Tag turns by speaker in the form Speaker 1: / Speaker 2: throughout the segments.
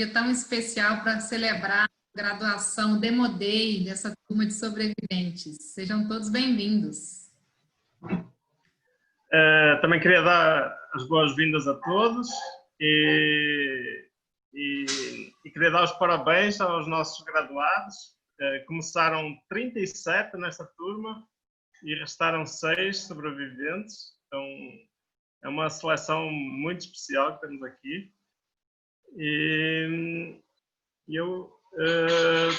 Speaker 1: dia tão especial para celebrar a graduação Demo Day dessa turma de sobreviventes. Sejam todos bem-vindos.
Speaker 2: Também queria dar as boas-vindas a todos e queria dar os parabéns aos nossos graduados. Começaram 37 nesta turma e restaram 6 sobreviventes. Então, é uma seleção muito especial que temos aqui. E eu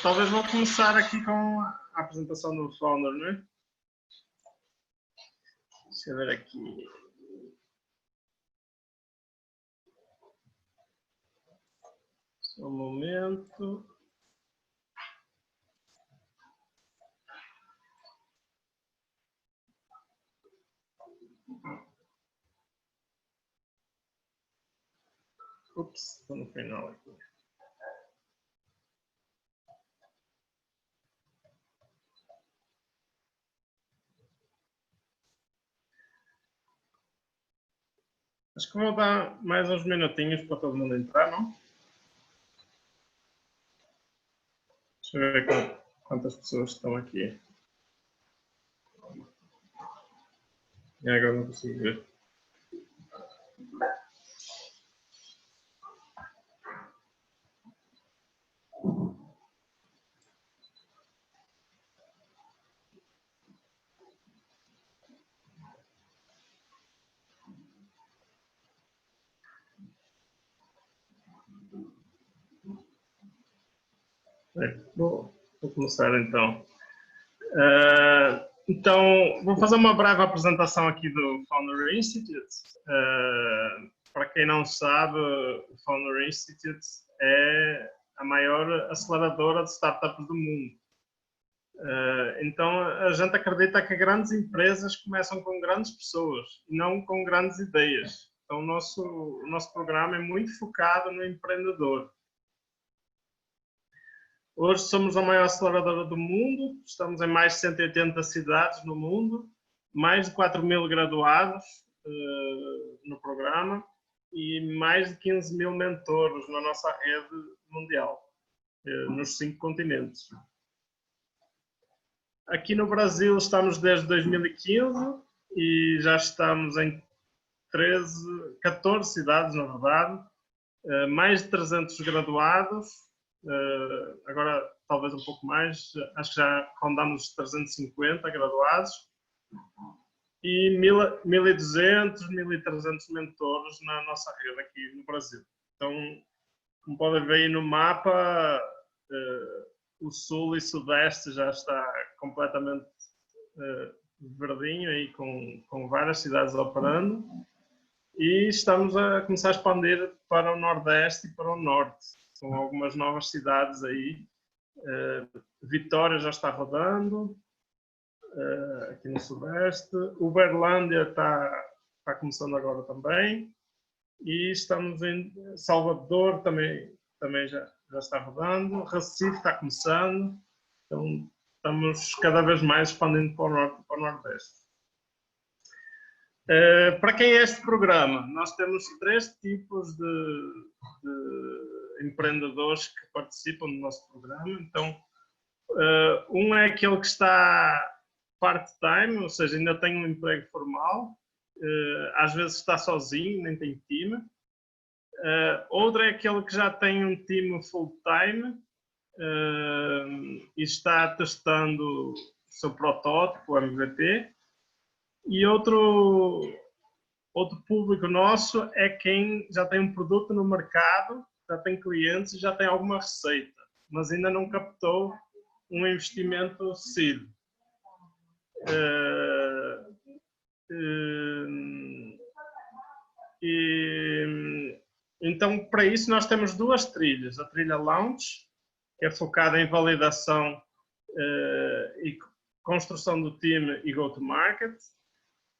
Speaker 2: talvez vou começar aqui com a apresentação do Founder, não é? Deixa eu ver aqui. Só um momento. Ups, estou no final aqui. Acho que vou dar mais uns minutinhos para todo mundo entrar, não? Deixa eu ver quantas pessoas estão aqui. E agora não consigo ver. Vou começar então. Então, vou fazer uma breve apresentação aqui do Founder Institute. Para quem não sabe, o Founder Institute é a maior aceleradora de startups do mundo. Então, a gente acredita que grandes empresas começam com grandes pessoas e não com grandes ideias. Então, o nosso programa é muito focado no empreendedor. Hoje somos a maior aceleradora do mundo, estamos em mais de 180 cidades no mundo, mais de 4.000 graduados no programa e mais de 15.000 mentores na nossa rede mundial, nos 5 continentes. Aqui no Brasil estamos desde 2015 e já estamos em 14 cidades, na verdade, mais de 300 graduados. Agora talvez um pouco mais, acho que já rondamos os 350 graduados e 1.200, 1.300 mentores na nossa rede aqui no Brasil. Então, como podem ver aí no mapa, o sul e sudeste já está completamente verdinho aí com várias cidades operando e estamos a começar a expandir para o nordeste e para o norte. Com algumas novas cidades aí. Vitória já está rodando, aqui no Sudeste. Uberlândia está começando agora também. E estamos em Salvador, também já está rodando. Recife está começando. Então, estamos cada vez mais expandindo para o Norte e para o Nordeste. Para quem é este programa? Nós temos 3 tipos de empreendedores que participam do nosso programa. Então, um é aquele que está part-time, ou seja, ainda tem um emprego formal, às vezes está sozinho, nem tem time. Outro é aquele que já tem um time full-time e está testando o seu protótipo, o MVP. E outro público nosso é quem já tem um produto no mercado, já tem clientes e já tem alguma receita, mas ainda não captou um investimento seed. Então, para isso, nós temos 2 trilhas. A trilha Launch, que é focada em validação e construção do time e go-to-market,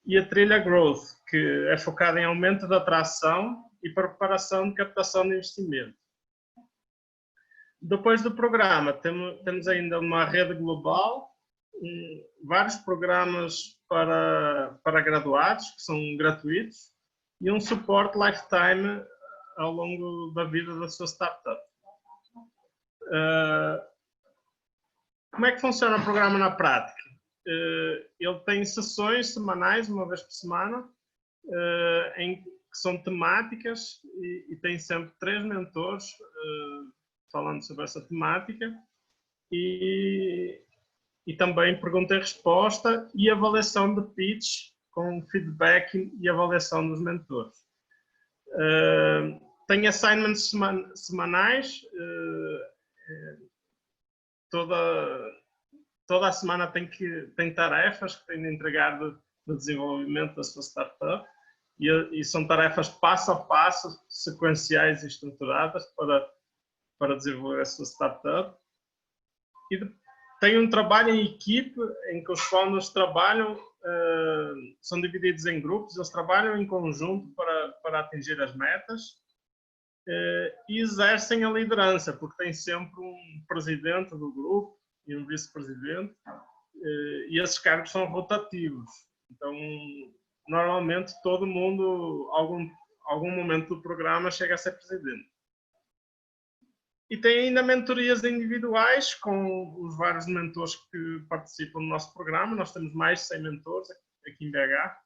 Speaker 2: e a trilha Growth, que é focada em aumento da atração e preparação de captação de investimento. Depois do programa, temos ainda uma rede global, vários programas para graduados, que são gratuitos, e um suporte lifetime ao longo da vida da sua startup. Como é que funciona o programa na prática? Ele tem sessões semanais, uma vez por semana, que são temáticas e tem sempre 3 mentores falando sobre essa temática e também pergunta e resposta e avaliação de pitch com feedback e avaliação dos mentores. Tem assignments semanais, toda a semana tem tarefas que tem de entregar de desenvolvimento da sua startup e são tarefas passo a passo, sequenciais e estruturadas para desenvolver a sua startup. E tem um trabalho em equipe em que os founders trabalham, são divididos em grupos, eles trabalham em conjunto para atingir as metas e exercem a liderança, porque tem sempre um presidente do grupo e um vice-presidente, e esses cargos são rotativos. Então, normalmente, todo mundo, algum momento do programa, chega a ser presidente. E tem ainda mentorias individuais com os vários mentores que participam do nosso programa. Nós temos mais de 100 mentores aqui em BH.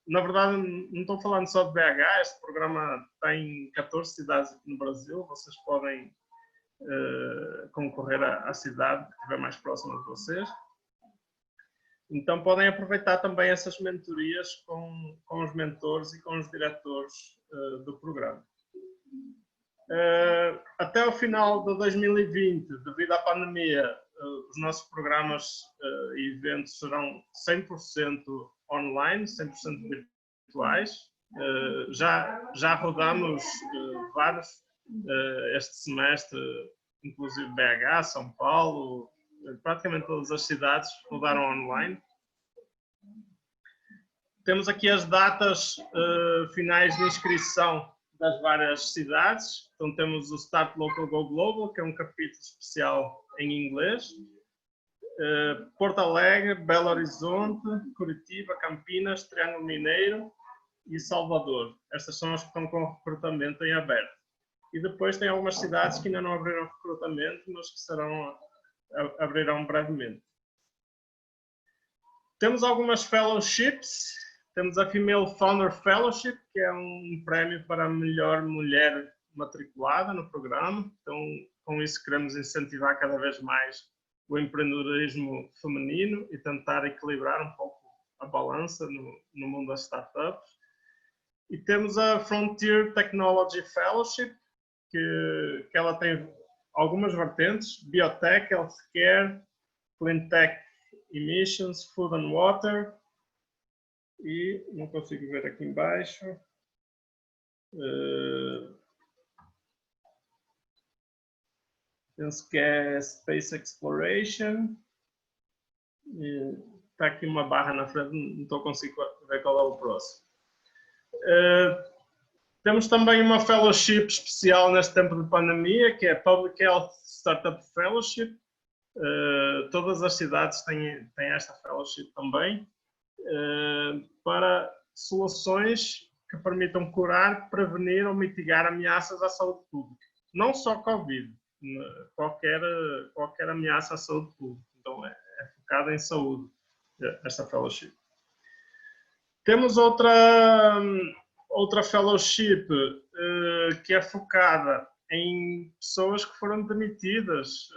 Speaker 2: Na verdade, não estou falando só de BH, este programa tem 14 cidades aqui no Brasil. Vocês podem concorrer à cidade que estiver mais próxima de vocês. Então, podem aproveitar também essas mentorias com os mentores e com os diretores do programa. Até o final de 2020, devido à pandemia, os nossos programas e eventos serão 100% online, 100% virtuais. Já rodamos vários este semestre, inclusive BH, São Paulo, praticamente todas as cidades rodaram online. Temos aqui as datas finais de inscrição das várias cidades. Então temos o Start Local Go Global, que é um capítulo especial em inglês. Porto Alegre, Belo Horizonte, Curitiba, Campinas, Triângulo Mineiro e Salvador. Estas são as que estão com recrutamento em aberto. E depois tem algumas cidades que ainda não abriram recrutamento, mas que abrirão brevemente. Temos algumas fellowships. Temos a Female Founder Fellowship, que é um prémio para a melhor mulher matriculada no programa. Então, com isso, queremos incentivar cada vez mais o empreendedorismo feminino e tentar equilibrar um pouco a balança no mundo das startups. E temos a Frontier Technology Fellowship, que ela tem algumas vertentes: Biotech, Healthcare, Cleantech, Emissions, Food and Water. E não consigo ver aqui embaixo. Penso que é Space Exploration. Está aqui uma barra na frente, não estou conseguindo ver qual é o próximo. Temos também uma fellowship especial neste tempo de pandemia, que é Public Health Startup Fellowship. Todas as cidades têm esta fellowship também. Para soluções que permitam curar, prevenir ou mitigar ameaças à saúde pública. Não só Covid, qualquer ameaça à saúde pública. Então, é focada em saúde, esta fellowship. Temos outra fellowship que é focada em pessoas que foram demitidas,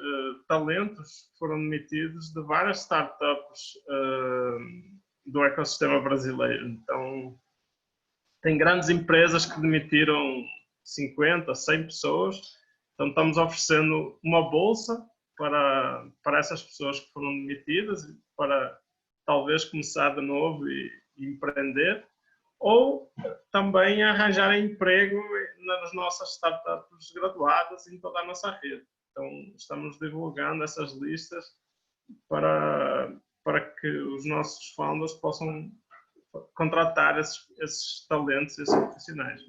Speaker 2: talentos que foram demitidos de várias startups do ecossistema brasileiro. Então, tem grandes empresas que demitiram 50, 100 pessoas. Então, estamos oferecendo uma bolsa para essas pessoas que foram demitidas, para talvez começar de novo e empreender, ou também arranjar emprego nas nossas startups graduadas em toda a nossa rede. Então, estamos divulgando essas listas para que os nossos founders possam contratar esses talentos, esses profissionais.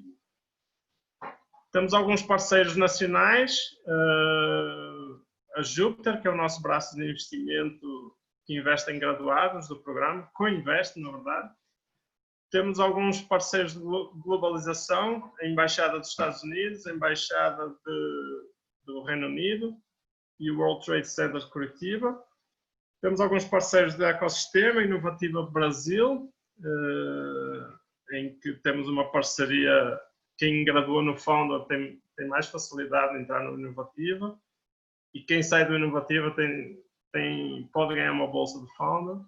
Speaker 2: Temos alguns parceiros nacionais, a Júpiter, que é o nosso braço de investimento que investe em graduados do programa, co-investe, na verdade. Temos alguns parceiros de globalização, a Embaixada dos Estados Unidos, a Embaixada do Reino Unido e o World Trade Center de Curitiba. Temos alguns parceiros do ecossistema, Inovativa Brasil, em que temos uma parceria. Quem graduou no Founder tem mais facilidade de entrar no Inovativa, e quem sai do Inovativa pode ganhar uma bolsa de Founder.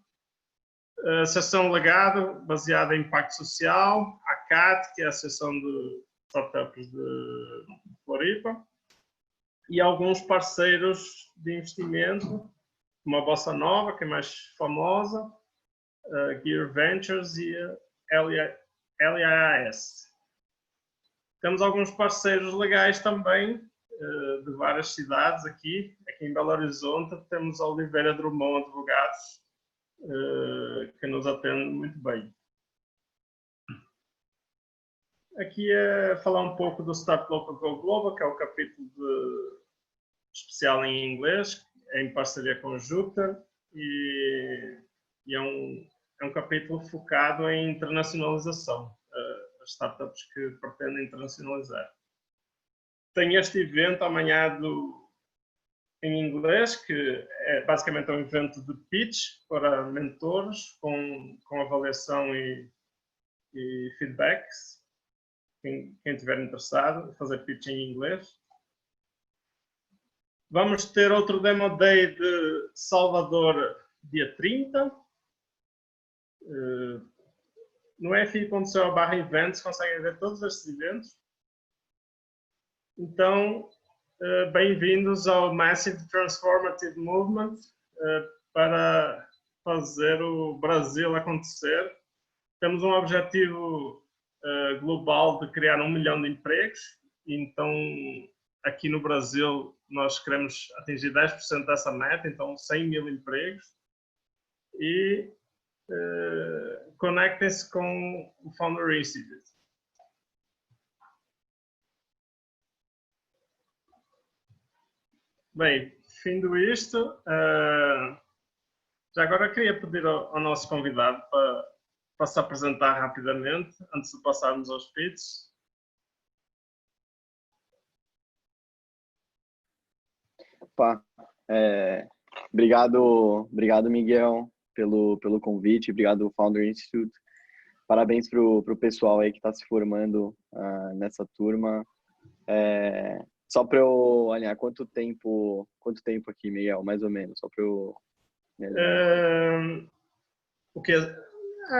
Speaker 2: A Associação Legado, baseada em impacto social, a CAT, que é a Associação de Startups de Floripa, e alguns parceiros de investimento, como a Bossa Nova, que é mais famosa, a Gear Ventures e a LIAS. Temos alguns parceiros legais também, de várias cidades aqui. Aqui em Belo Horizonte temos a Oliveira Drummond Advogados, que nos atende muito bem. Aqui é falar um pouco do Startup Local Go Global, que é o capítulo especial em inglês, em parceria com o Júpiter, e é um capítulo focado em internacionalização, as startups que pretendem internacionalizar. Tem este evento amanhã em inglês, que é basicamente um evento de pitch para mentores, com avaliação e feedbacks. Quem estiver interessado, fazer pitch em inglês. Vamos ter outro Demo Day de Salvador, dia 30. No fi.co/eventos conseguem ver todos estes eventos. Então, bem-vindos ao Massive Transformative Movement, para fazer o Brasil acontecer. Temos um objetivo global de criar 1 milhão de empregos, então aqui no Brasil nós queremos atingir 10% dessa meta, então 100 mil empregos, e conectem-se com o Founder Institute. Bem, findo isto, já agora queria pedir ao nosso convidado para se apresentar rapidamente, antes de passarmos aos pitches.
Speaker 3: Opa, obrigado Miguel pelo convite, obrigado Founder Institute. Parabéns pro pessoal aí que está se formando nessa turma. Só para eu alinhar, quanto tempo aqui, Miguel, mais ou menos, só para eu...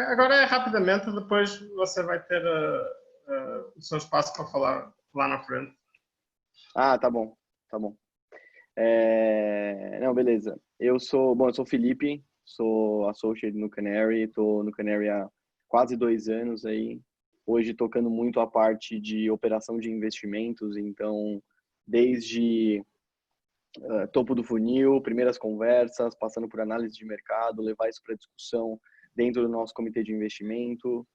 Speaker 2: Agora é rapidamente, depois você vai ter o seu espaço para falar lá na frente.
Speaker 3: Ah, tá bom. Não, beleza. Eu sou Felipe, sou associate no Canary, estou no Canary há quase 2 anos aí. Hoje tocando muito a parte de operação de investimentos, então desde topo do funil, primeiras conversas, passando por análise de mercado, levar isso para discussão dentro do nosso comitê de investimento,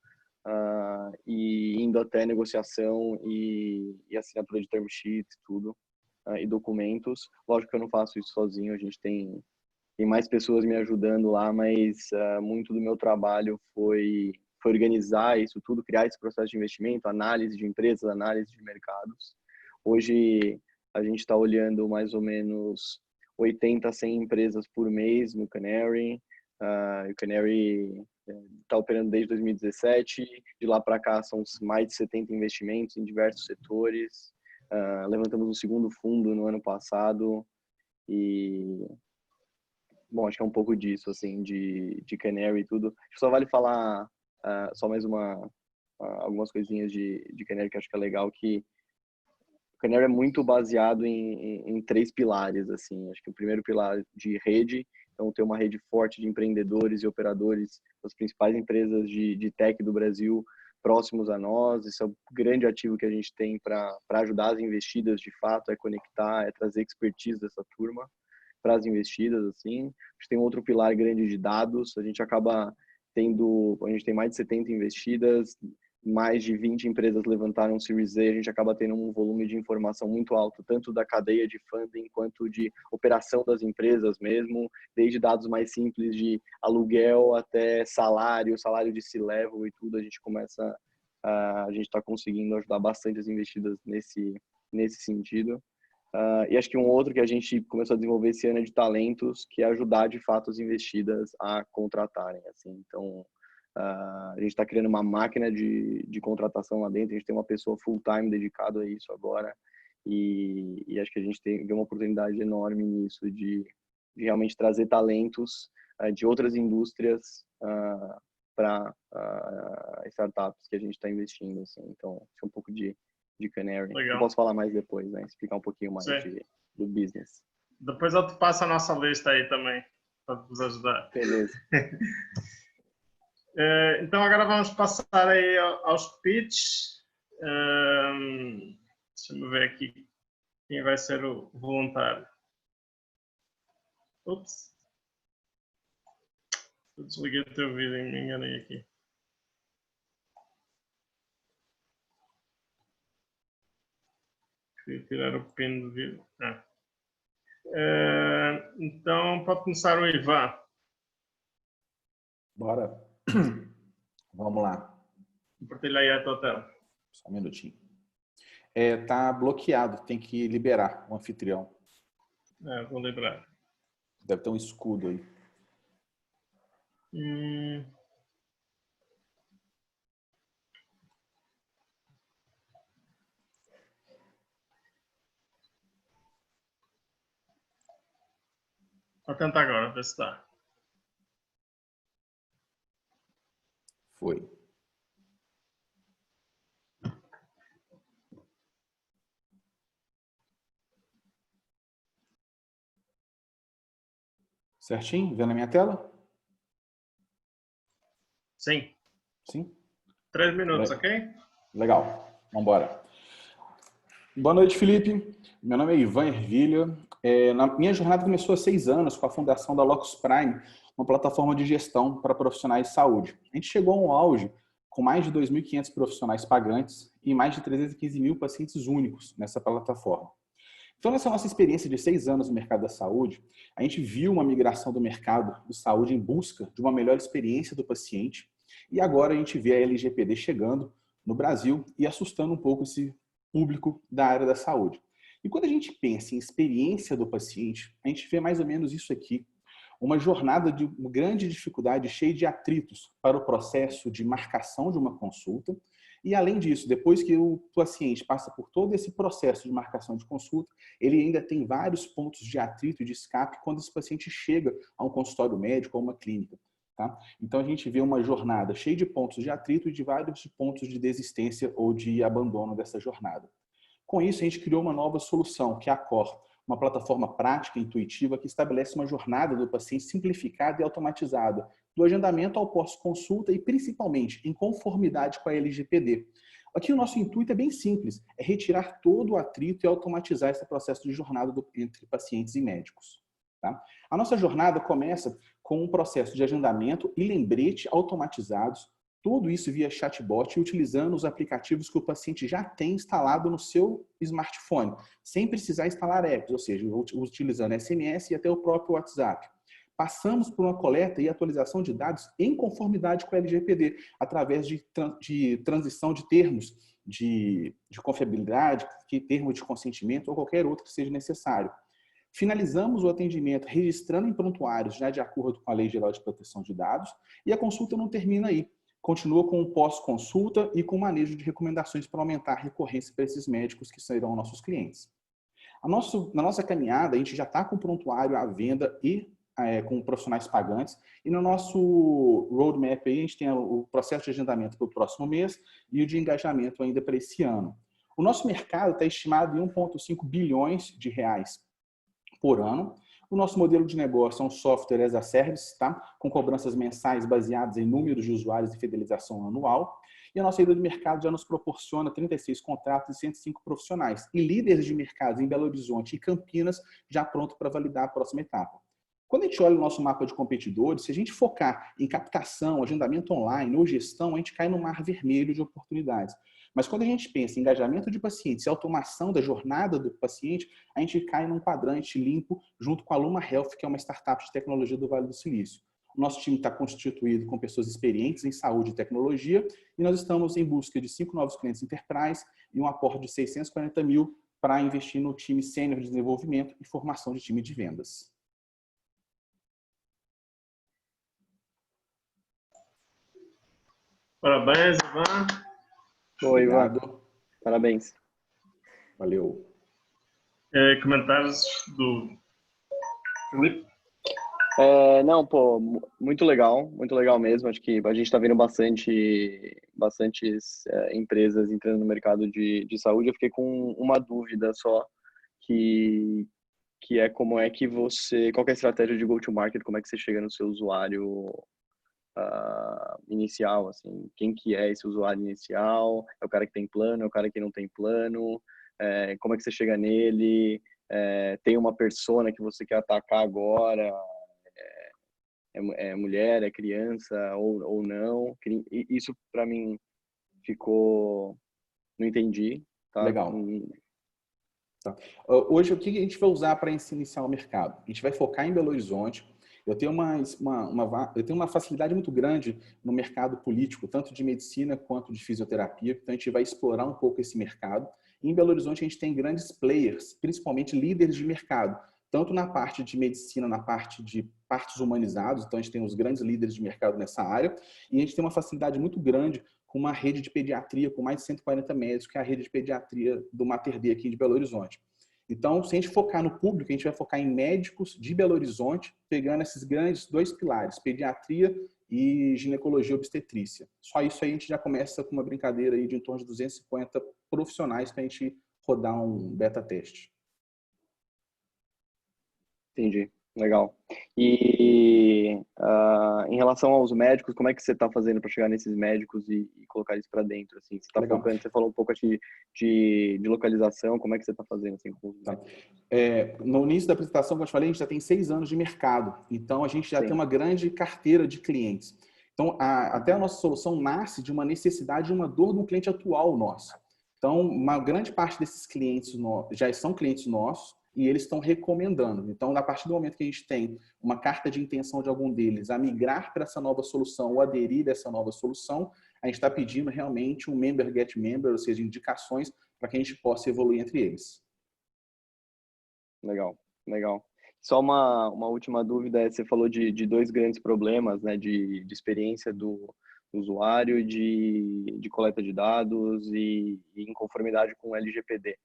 Speaker 3: e indo até negociação e assinatura de term sheet, tudo, e documentos. Lógico que eu não faço isso sozinho, a gente tem mais pessoas me ajudando lá, mas muito do meu trabalho foi organizar isso tudo, criar esse processo de investimento, análise de empresas, análise de mercados. Hoje a gente está olhando mais ou menos 80 a 100 empresas por mês no Canary. O Canary está operando desde 2017. De lá para cá são mais de 70 investimentos em diversos setores. Levantamos um segundo fundo no ano passado. E, bom, acho que é um pouco disso, assim, de Canary e tudo. Acho que só vale falar só mais algumas coisinhas de Canary que acho que é legal, que o Canary é muito baseado em 3 pilares, assim. Acho que o primeiro pilar de rede, então ter uma rede forte de empreendedores e operadores das principais empresas de tech do Brasil próximos a nós. Esse é o grande ativo que a gente tem para ajudar as investidas, de fato, é conectar, é trazer expertise dessa turma para as investidas, assim. A gente tem outro pilar grande de dados, a gente tem mais de 70 investidas, mais de 20 empresas levantaram Series A, a gente acaba tendo um volume de informação muito alto, tanto da cadeia de funding quanto de operação das empresas mesmo, desde dados mais simples de aluguel até salário de C-level e tudo, a gente está conseguindo ajudar bastante as investidas nesse sentido. E acho que um outro que a gente começou a desenvolver esse ano é de talentos, que é ajudar de fato as investidas a contratarem. Assim. Então, a gente está criando uma máquina de contratação lá dentro, a gente tem uma pessoa full-time dedicado a isso agora, e acho que a gente vê uma oportunidade enorme nisso, de realmente trazer talentos de outras indústrias para startups que a gente está investindo. Assim. Então, é um pouco de Canary.
Speaker 2: Legal.
Speaker 3: Eu posso falar mais depois, né? Explicar um pouquinho mais do business.
Speaker 2: Depois eu te passo a nossa lista aí também, para nos ajudar.
Speaker 3: Beleza.
Speaker 2: Então agora vamos passar aí aos pitches. Deixa-me ver aqui quem vai ser o voluntário. Ups. Eu desliguei o teu vídeo e me enganei aqui. Queria tirar o pin do vídeo. Então pode começar o Ivan.
Speaker 4: Bora. Vamos lá.
Speaker 2: Compartilha aí a tua tela.
Speaker 4: Só um minutinho. Tá bloqueado, tem que liberar o anfitrião.
Speaker 2: Vou liberar.
Speaker 4: Deve ter um escudo aí.
Speaker 2: Vou tentar agora, ver se está.
Speaker 4: Foi. Certinho? Vendo a minha tela?
Speaker 2: Sim.
Speaker 4: Sim?
Speaker 2: 3 minutos, ok?
Speaker 4: Legal. Vamos embora. Boa noite, Felipe. Meu nome é Ivan Ervilha. Minha jornada começou há 6 anos com a fundação da Locus Prime, uma plataforma de gestão para profissionais de saúde. A gente chegou a um auge com mais de 2.500 profissionais pagantes e mais de 315 mil pacientes únicos nessa plataforma. Então, nessa nossa experiência de 6 anos no mercado da saúde, a gente viu uma migração do mercado de saúde em busca de uma melhor experiência do paciente, e agora a gente vê a LGPD chegando no Brasil e assustando um pouco esse público da área da saúde. E quando a gente pensa em experiência do paciente, a gente vê mais ou menos isso aqui, uma jornada de uma grande dificuldade, cheia de atritos para o processo de marcação de uma consulta. E, além disso, depois que o paciente passa por todo esse processo de marcação de consulta, ele ainda tem vários pontos de atrito e de escape quando esse paciente chega a um consultório médico ou uma clínica. Tá? Então, a gente vê uma jornada cheia de pontos de atrito e de vários pontos de desistência ou de abandono dessa jornada. Com isso, a gente criou uma nova solução, que é a COR, uma plataforma prática e intuitiva que estabelece uma jornada do paciente simplificada e automatizada, do agendamento ao pós-consulta e, principalmente, em conformidade com a LGPD. Aqui o nosso intuito é bem simples, é retirar todo o atrito e automatizar esse processo de jornada entre pacientes e médicos. Tá? A nossa jornada começa com um processo de agendamento e lembrete automatizados, tudo isso via chatbot e utilizando os aplicativos que o paciente já tem instalado no seu smartphone, sem precisar instalar apps, ou seja, utilizando SMS e até o próprio WhatsApp. Passamos por uma coleta e atualização de dados em conformidade com a LGPD, através de transição de termos de confiabilidade, termo de consentimento ou qualquer outro que seja necessário. Finalizamos o atendimento registrando em prontuários já de acordo com a Lei Geral de Proteção de Dados e a consulta não termina aí. Continua com o pós-consulta e com o manejo de recomendações para aumentar a recorrência para esses médicos que serão nossos clientes. Na nossa caminhada, a gente já está com o prontuário à venda e com profissionais pagantes. E no nosso roadmap aí, a gente tem o processo de agendamento para o próximo mês e o de engajamento ainda para esse ano. O nosso mercado está estimado em 1,5 bilhões de reais por ano. O nosso modelo de negócio é um software as a service, tá? Com cobranças mensais baseadas em números de usuários e fidelização anual. E a nossa ida de mercado já nos proporciona 36 contratos e 105 profissionais. E líderes de mercado em Belo Horizonte e Campinas já pronto para validar a próxima etapa. Quando a gente olha o nosso mapa de competidores, se a gente focar em captação, agendamento online ou gestão, a gente cai no mar vermelho de oportunidades. Mas quando a gente pensa em engajamento de pacientes e automação da jornada do paciente, a gente cai num quadrante limpo junto com a Luma Health, que é uma startup de tecnologia do Vale do Silício. O nosso time está constituído com pessoas experientes em saúde e tecnologia e nós estamos em busca de 5 novos clientes enterprise e um aporte de 640 mil para investir no time sênior de desenvolvimento e formação de time de vendas.
Speaker 2: Parabéns, Ivan.
Speaker 3: Oi, Ivan.
Speaker 4: Obrigado.
Speaker 3: Parabéns.
Speaker 4: Valeu.
Speaker 2: Comentários do Felipe?
Speaker 3: Não, pô, muito legal mesmo. Acho que a gente está vendo bastantes empresas entrando no mercado de saúde. Eu fiquei com uma dúvida só, que é como é que qual que é a estratégia de go-to-market, como é que você chega no seu usuário inicial, assim, quem que é esse usuário inicial? É o cara que tem plano, é o cara que não tem plano? Como é que você chega nele? Tem uma persona que você quer atacar agora? É mulher, é criança ou não? Isso para mim ficou, não entendi, tá?
Speaker 4: Legal. Tá. Hoje, o que a gente vai usar para iniciar o mercado? A gente vai focar em Belo Horizonte. Eu tenho uma facilidade muito grande no mercado político, tanto de medicina quanto de fisioterapia. Então, a gente vai explorar um pouco esse mercado. E em Belo Horizonte, a gente tem grandes players, principalmente líderes de mercado, tanto na parte de medicina, na parte de partes humanizadas. Então, a gente tem os grandes líderes de mercado nessa área. E a gente tem uma facilidade muito grande com uma rede de pediatria com mais de 140 médicos, que é a rede de pediatria do Mater Dei aqui de Belo Horizonte. Então, se a gente focar no público, a gente vai focar em médicos de Belo Horizonte, pegando esses grandes dois pilares, pediatria e ginecologia obstetrícia. Só isso aí a gente já começa com uma brincadeira aí de em torno de 250 profissionais para a gente rodar um beta teste.
Speaker 3: Entendi. Legal. E em relação aos médicos, como é que você está fazendo para chegar nesses médicos e colocar isso para dentro? Assim, você está focando, você falou um pouco de localização, como é que você está fazendo? Assim,
Speaker 4: tá. No início da apresentação, como eu te falei, a gente já tem 6 anos de mercado, então a gente já tem uma grande carteira de clientes. Então, até a nossa solução nasce de uma necessidade e uma dor do cliente atual nosso. Então, uma grande parte desses clientes já são clientes nossos, e eles estão recomendando. Então, a partir do momento que a gente tem uma carta de intenção de algum deles a migrar para essa nova solução ou aderir a essa nova solução, a gente está pedindo realmente um member get member, ou seja, indicações para que a gente possa evoluir entre eles.
Speaker 3: Legal. Só uma última dúvida, você falou de 2 grandes problemas, né, de experiência do usuário, de coleta de dados e inconformidade com o LGPD.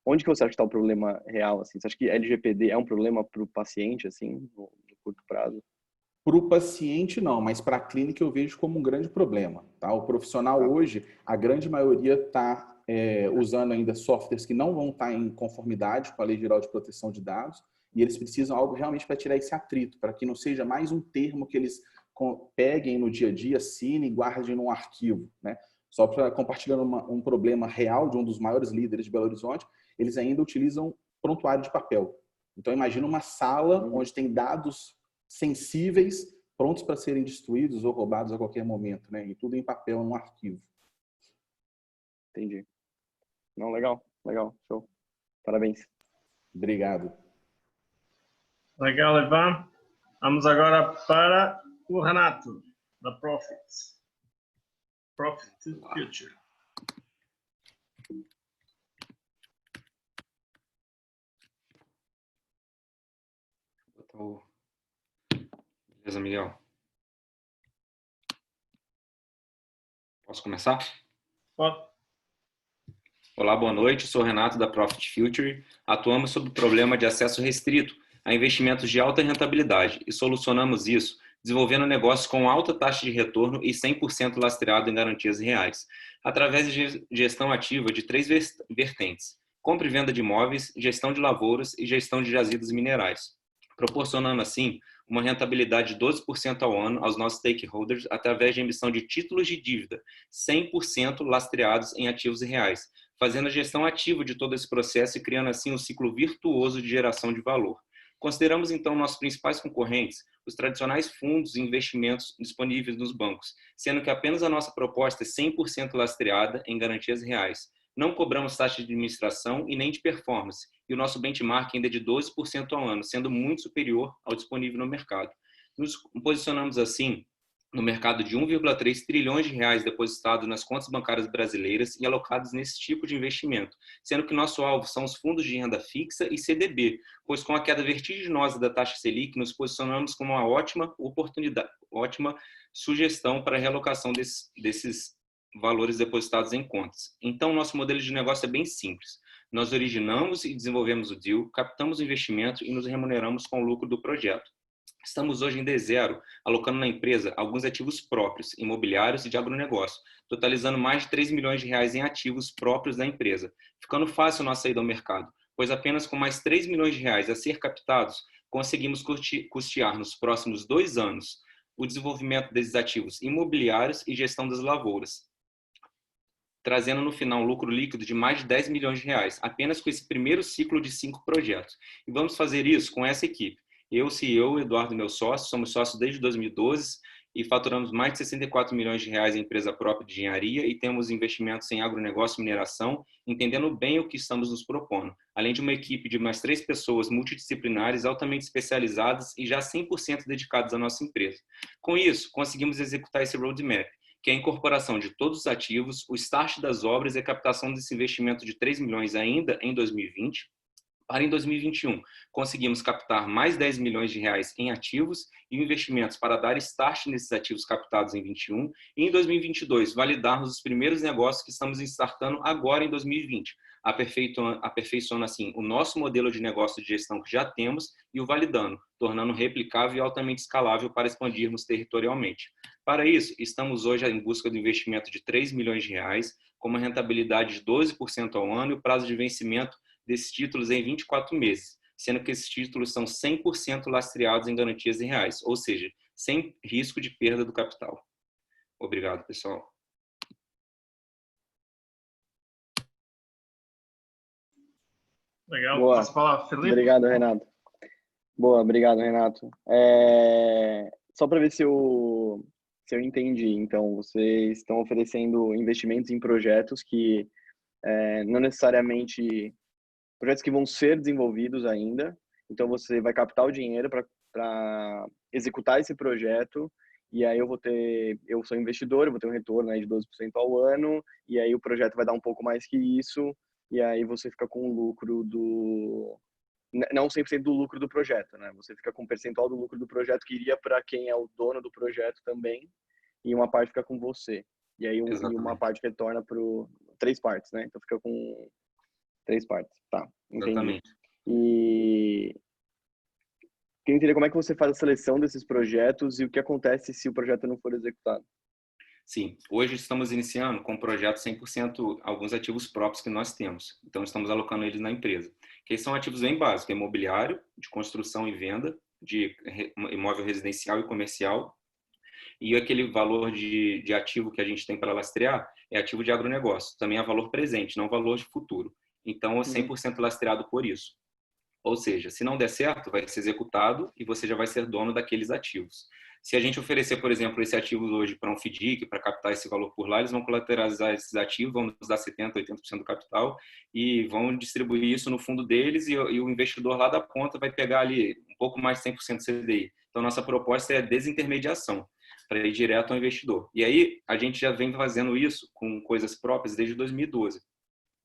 Speaker 3: Onde que você acha que está o problema real? Assim? Você acha que LGPD é um problema para o paciente, assim, no curto prazo?
Speaker 4: Para o paciente, não, mas para a clínica eu vejo como um grande problema. Tá? O profissional hoje, a grande maioria está usando ainda softwares que não vão estar em conformidade com a Lei Geral de Proteção de Dados, e eles precisam algo realmente para tirar esse atrito, para que não seja mais um termo que eles peguem no dia a dia, assinem e guardem num arquivo. Né? Só para compartilhar um problema real de um dos maiores líderes de Belo Horizonte, eles ainda utilizam prontuário de papel. Então, imagina uma sala onde tem dados sensíveis prontos para serem destruídos ou roubados a qualquer momento, né? E tudo em papel, num arquivo.
Speaker 3: Entendi. Não, legal. Show. Parabéns.
Speaker 4: Obrigado.
Speaker 2: Legal, Ivan. Vamos agora para o Renato, da Profit Future.
Speaker 5: Beleza, Miguel? Posso começar?
Speaker 2: Pode.
Speaker 5: Olá, boa noite. Sou Renato da Profit Future. Atuamos sobre o problema de acesso restrito a investimentos de alta rentabilidade e solucionamos isso desenvolvendo negócios com alta taxa de retorno e 100% lastreado em garantias reais, através de gestão ativa de 3 vertentes: compra e venda de imóveis, gestão de lavouras e gestão de jazidas minerais, proporcionando assim uma rentabilidade de 12% ao ano aos nossos stakeholders através de emissão de títulos de dívida 100% lastreados em ativos reais, fazendo a gestão ativa de todo esse processo e criando assim um ciclo virtuoso de geração de valor. Consideramos então nossos principais concorrentes, os tradicionais fundos e investimentos disponíveis nos bancos, sendo que apenas a nossa proposta é 100% lastreada em garantias reais. Não cobramos taxa de administração e nem de performance, e o nosso benchmark ainda é de 12% ao ano, sendo muito superior ao disponível no mercado. Nos posicionamos assim no mercado de 1,3 trilhões de reais depositados nas contas bancárias brasileiras e alocados nesse tipo de investimento, sendo que nosso alvo são os fundos de renda fixa e CDB, pois com a queda vertiginosa da taxa Selic, nos posicionamos como uma ótima oportunidade, ótima sugestão para a realocação desses valores depositados em contas. Então, nosso modelo de negócio é bem simples. Nós originamos e desenvolvemos o deal, captamos o investimento e nos remuneramos com o lucro do projeto. Estamos hoje em D0, alocando na empresa alguns ativos próprios, imobiliários e de agronegócio, totalizando mais de 3 milhões de reais em ativos próprios da empresa, ficando fácil nossa saída ao mercado, pois apenas com mais 3 milhões de reais a ser captados, conseguimos custear nos próximos 2 anos o desenvolvimento desses ativos imobiliários e gestão das lavouras, trazendo no final um lucro líquido de mais de 10 milhões de reais, apenas com esse primeiro ciclo de 5 projetos. E vamos fazer isso com essa equipe. Eu, CEO, Eduardo, meu sócio, somos sócios desde 2012 e faturamos mais de 64 milhões de reais em empresa própria de engenharia e temos investimentos em agronegócio e mineração, entendendo bem o que estamos nos propondo, além de uma equipe de mais 3 pessoas multidisciplinares, altamente especializadas e já 100% dedicadas à nossa empresa. Com isso, conseguimos executar esse roadmap, que é a incorporação de todos os ativos, o start das obras e a captação desse investimento de 3 milhões ainda em 2020, para em 2021, conseguimos captar mais 10 milhões de reais em ativos e investimentos para dar start nesses ativos captados em 2021 e em 2022 validarmos os primeiros negócios que estamos startando agora em 2020, aperfeiçoando assim o nosso modelo de negócio de gestão que já temos e o validando, tornando replicável e altamente escalável para expandirmos territorialmente. Para isso, estamos hoje em busca do investimento de 3 milhões de reais, com uma rentabilidade de 12% ao ano e o prazo de vencimento desses títulos em 24 meses, sendo que esses títulos são 100% lastreados em garantias em reais, ou seja, sem risco de perda do capital. Obrigado, pessoal.
Speaker 2: Legal.
Speaker 3: Boa.
Speaker 2: Posso falar, Felipe?
Speaker 3: Obrigado, Renato. Boa, obrigado, Renato. Só para ver se eu entendi. Então, vocês estão oferecendo investimentos em projetos que não necessariamente projetos que vão ser desenvolvidos ainda. Então, você vai captar o dinheiro para executar esse projeto. E aí eu sou investidor, eu vou ter um retorno aí de 12% ao ano. E aí o projeto vai dar um pouco mais que isso. E aí você fica com o lucro não 100% do lucro do projeto, né? Você fica com um percentual do lucro do projeto que iria para quem é o dono do projeto também. E uma parte fica com você. E aí uma parte retorna para 3 partes, né? Então fica com 3 partes. Tá, entendi.
Speaker 5: Exatamente.
Speaker 3: E queria entender como é que você faz a seleção desses projetos e o que acontece se o projeto não for executado.
Speaker 5: Sim, hoje estamos iniciando com um projeto 100% alguns ativos próprios que nós temos. Então, estamos alocando eles na empresa. Que são ativos bem básicos, imobiliário, de construção e venda, de imóvel residencial e comercial. E aquele valor de ativo que a gente tem para lastrear é ativo de agronegócio. Também é valor presente, não valor de futuro. Então, é 100% lastreado por isso. Ou seja, se não der certo, vai ser executado e você já vai ser dono daqueles ativos. Se a gente oferecer, por exemplo, esse ativo hoje para um FDIC, para captar esse valor por lá, eles vão colateralizar esses ativos, vão nos dar 70%, 80% do capital e vão distribuir isso no fundo deles e o investidor lá da ponta vai pegar ali um pouco mais de 100% CDI. Então, nossa proposta é a desintermediação, para ir direto ao investidor. E aí, a gente já vem fazendo isso com coisas próprias desde 2012.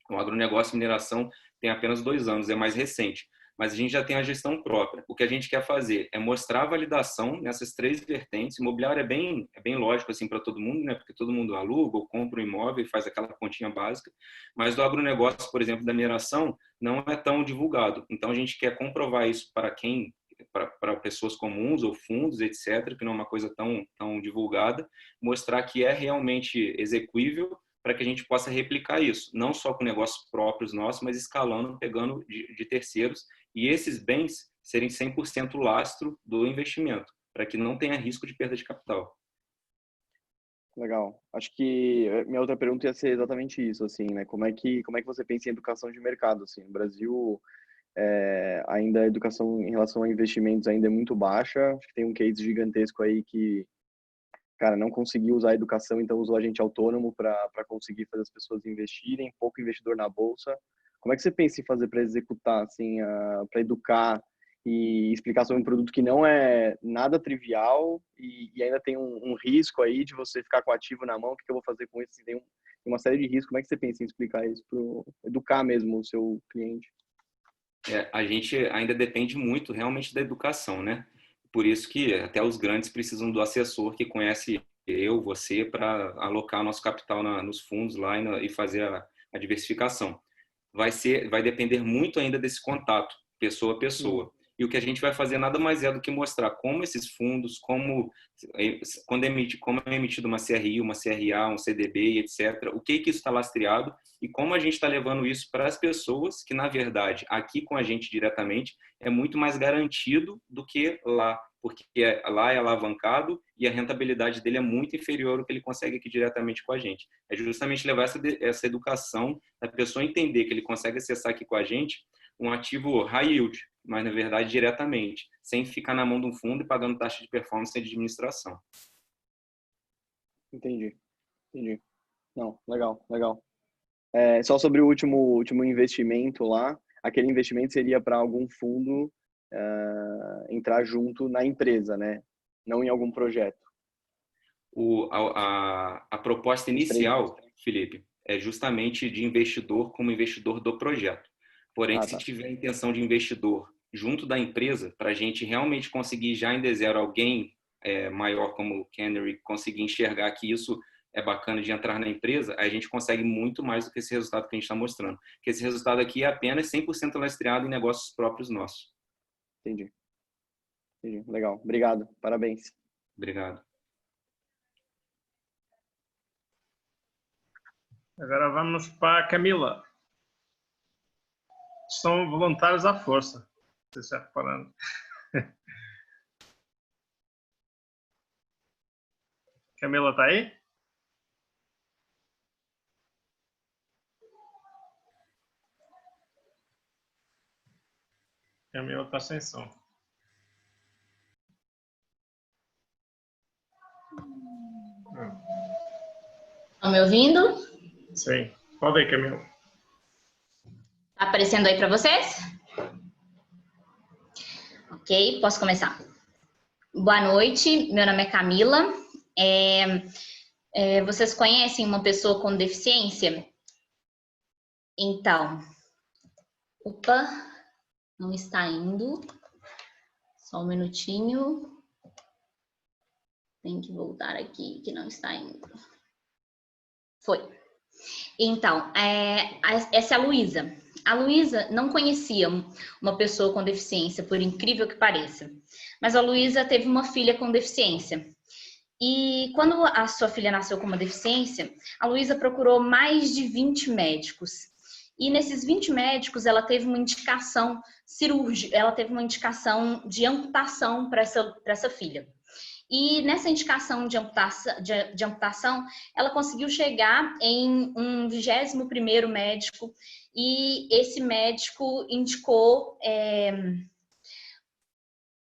Speaker 5: O agronegócio e mineração tem apenas 2 anos, é mais recente. Mas a gente já tem a gestão própria. O que a gente quer fazer é mostrar a validação nessas 3 vertentes. Imobiliário é bem lógico assim para todo mundo, né? Porque todo mundo aluga ou compra um imóvel e faz aquela continha básica. Mas do agronegócio, por exemplo, da mineração, não é tão divulgado. Então a gente quer comprovar isso para pessoas comuns ou fundos, etc., que não é uma coisa tão divulgada, mostrar que é realmente execuível para que a gente possa replicar isso, não só com negócios próprios nossos, mas escalando, pegando de terceiros, e esses bens serem 100% lastro do investimento, para que não tenha risco de perda de capital.
Speaker 3: Legal. Acho que minha outra pergunta ia ser exatamente isso, assim, né? Como é que você pensa em educação de mercado, assim? No Brasil, ainda a educação em relação a investimentos ainda é muito baixa. Acho que tem um case gigantesco aí que, cara, não conseguiu usar a educação, então usou agente autônomo para conseguir fazer as pessoas investirem, pouco investidor na bolsa. Como é que você pensa em fazer para executar, assim, para educar e explicar sobre um produto que não é nada trivial e ainda tem um risco aí de você ficar com o ativo na mão. O que eu vou fazer com isso? Tem uma série de riscos. Como é que você pensa em explicar isso para educar mesmo o seu cliente?
Speaker 5: A gente ainda depende muito realmente da educação, né? Por isso que até os grandes precisam do assessor que conhece você, para alocar nosso capital nos fundos lá e fazer a diversificação. Vai depender muito ainda desse contato, pessoa a pessoa. E o que a gente vai fazer nada mais é do que mostrar como esses fundos, como é emitido uma CRI, uma CRA, um CDB, etc., o que isso está lastreado e como a gente está levando isso para as pessoas que, na verdade, aqui com a gente diretamente, é muito mais garantido do que lá, porque lá é alavancado e a rentabilidade dele é muito inferior ao que ele consegue aqui diretamente com a gente. É justamente levar essa educação da pessoa entender que ele consegue acessar aqui com a gente um ativo high yield, mas na verdade diretamente, sem ficar na mão de um fundo e pagando taxa de performance de administração.
Speaker 3: Entendi. Não, legal. Só sobre o último investimento lá, aquele investimento seria para algum fundo entrar junto na empresa, né? Não em algum projeto.
Speaker 5: A proposta inicial, Felipe, é justamente de investidor como investidor do projeto. Porém, se tiver a intenção de investidor junto da empresa, para a gente realmente conseguir já em D0 alguém maior como o Canary conseguir enxergar que isso é bacana de entrar na empresa, a gente consegue muito mais do que esse resultado que a gente está mostrando. Porque esse resultado aqui é apenas 100% lastreado em negócios próprios nossos.
Speaker 3: Entendi. Legal. Obrigado. Parabéns.
Speaker 5: Obrigado.
Speaker 2: Agora vamos para a Camila. São voluntários à força. Você está reparando. Camila, está aí? Camila está sem som.
Speaker 6: Estão me ouvindo?
Speaker 2: Sim. Pode ir, Camila.
Speaker 6: Tá aparecendo aí para vocês? Ok, posso começar. Boa noite, meu nome é Camila. Vocês conhecem uma pessoa com deficiência? Então, opa, não está indo. Só um minutinho. Tem que voltar aqui, que não está indo. Foi. Então, essa é a Luísa. A Luísa não conhecia uma pessoa com deficiência, por incrível que pareça. Mas a Luísa teve uma filha com deficiência. E quando a sua filha nasceu com uma deficiência, a Luísa procurou mais de 20 médicos. E nesses 20 médicos, ela teve uma indicação cirúrgica, ela teve uma indicação de amputação para essa filha. E nessa indicação de amputação, ela conseguiu chegar em um 21º médico, e esse médico indicou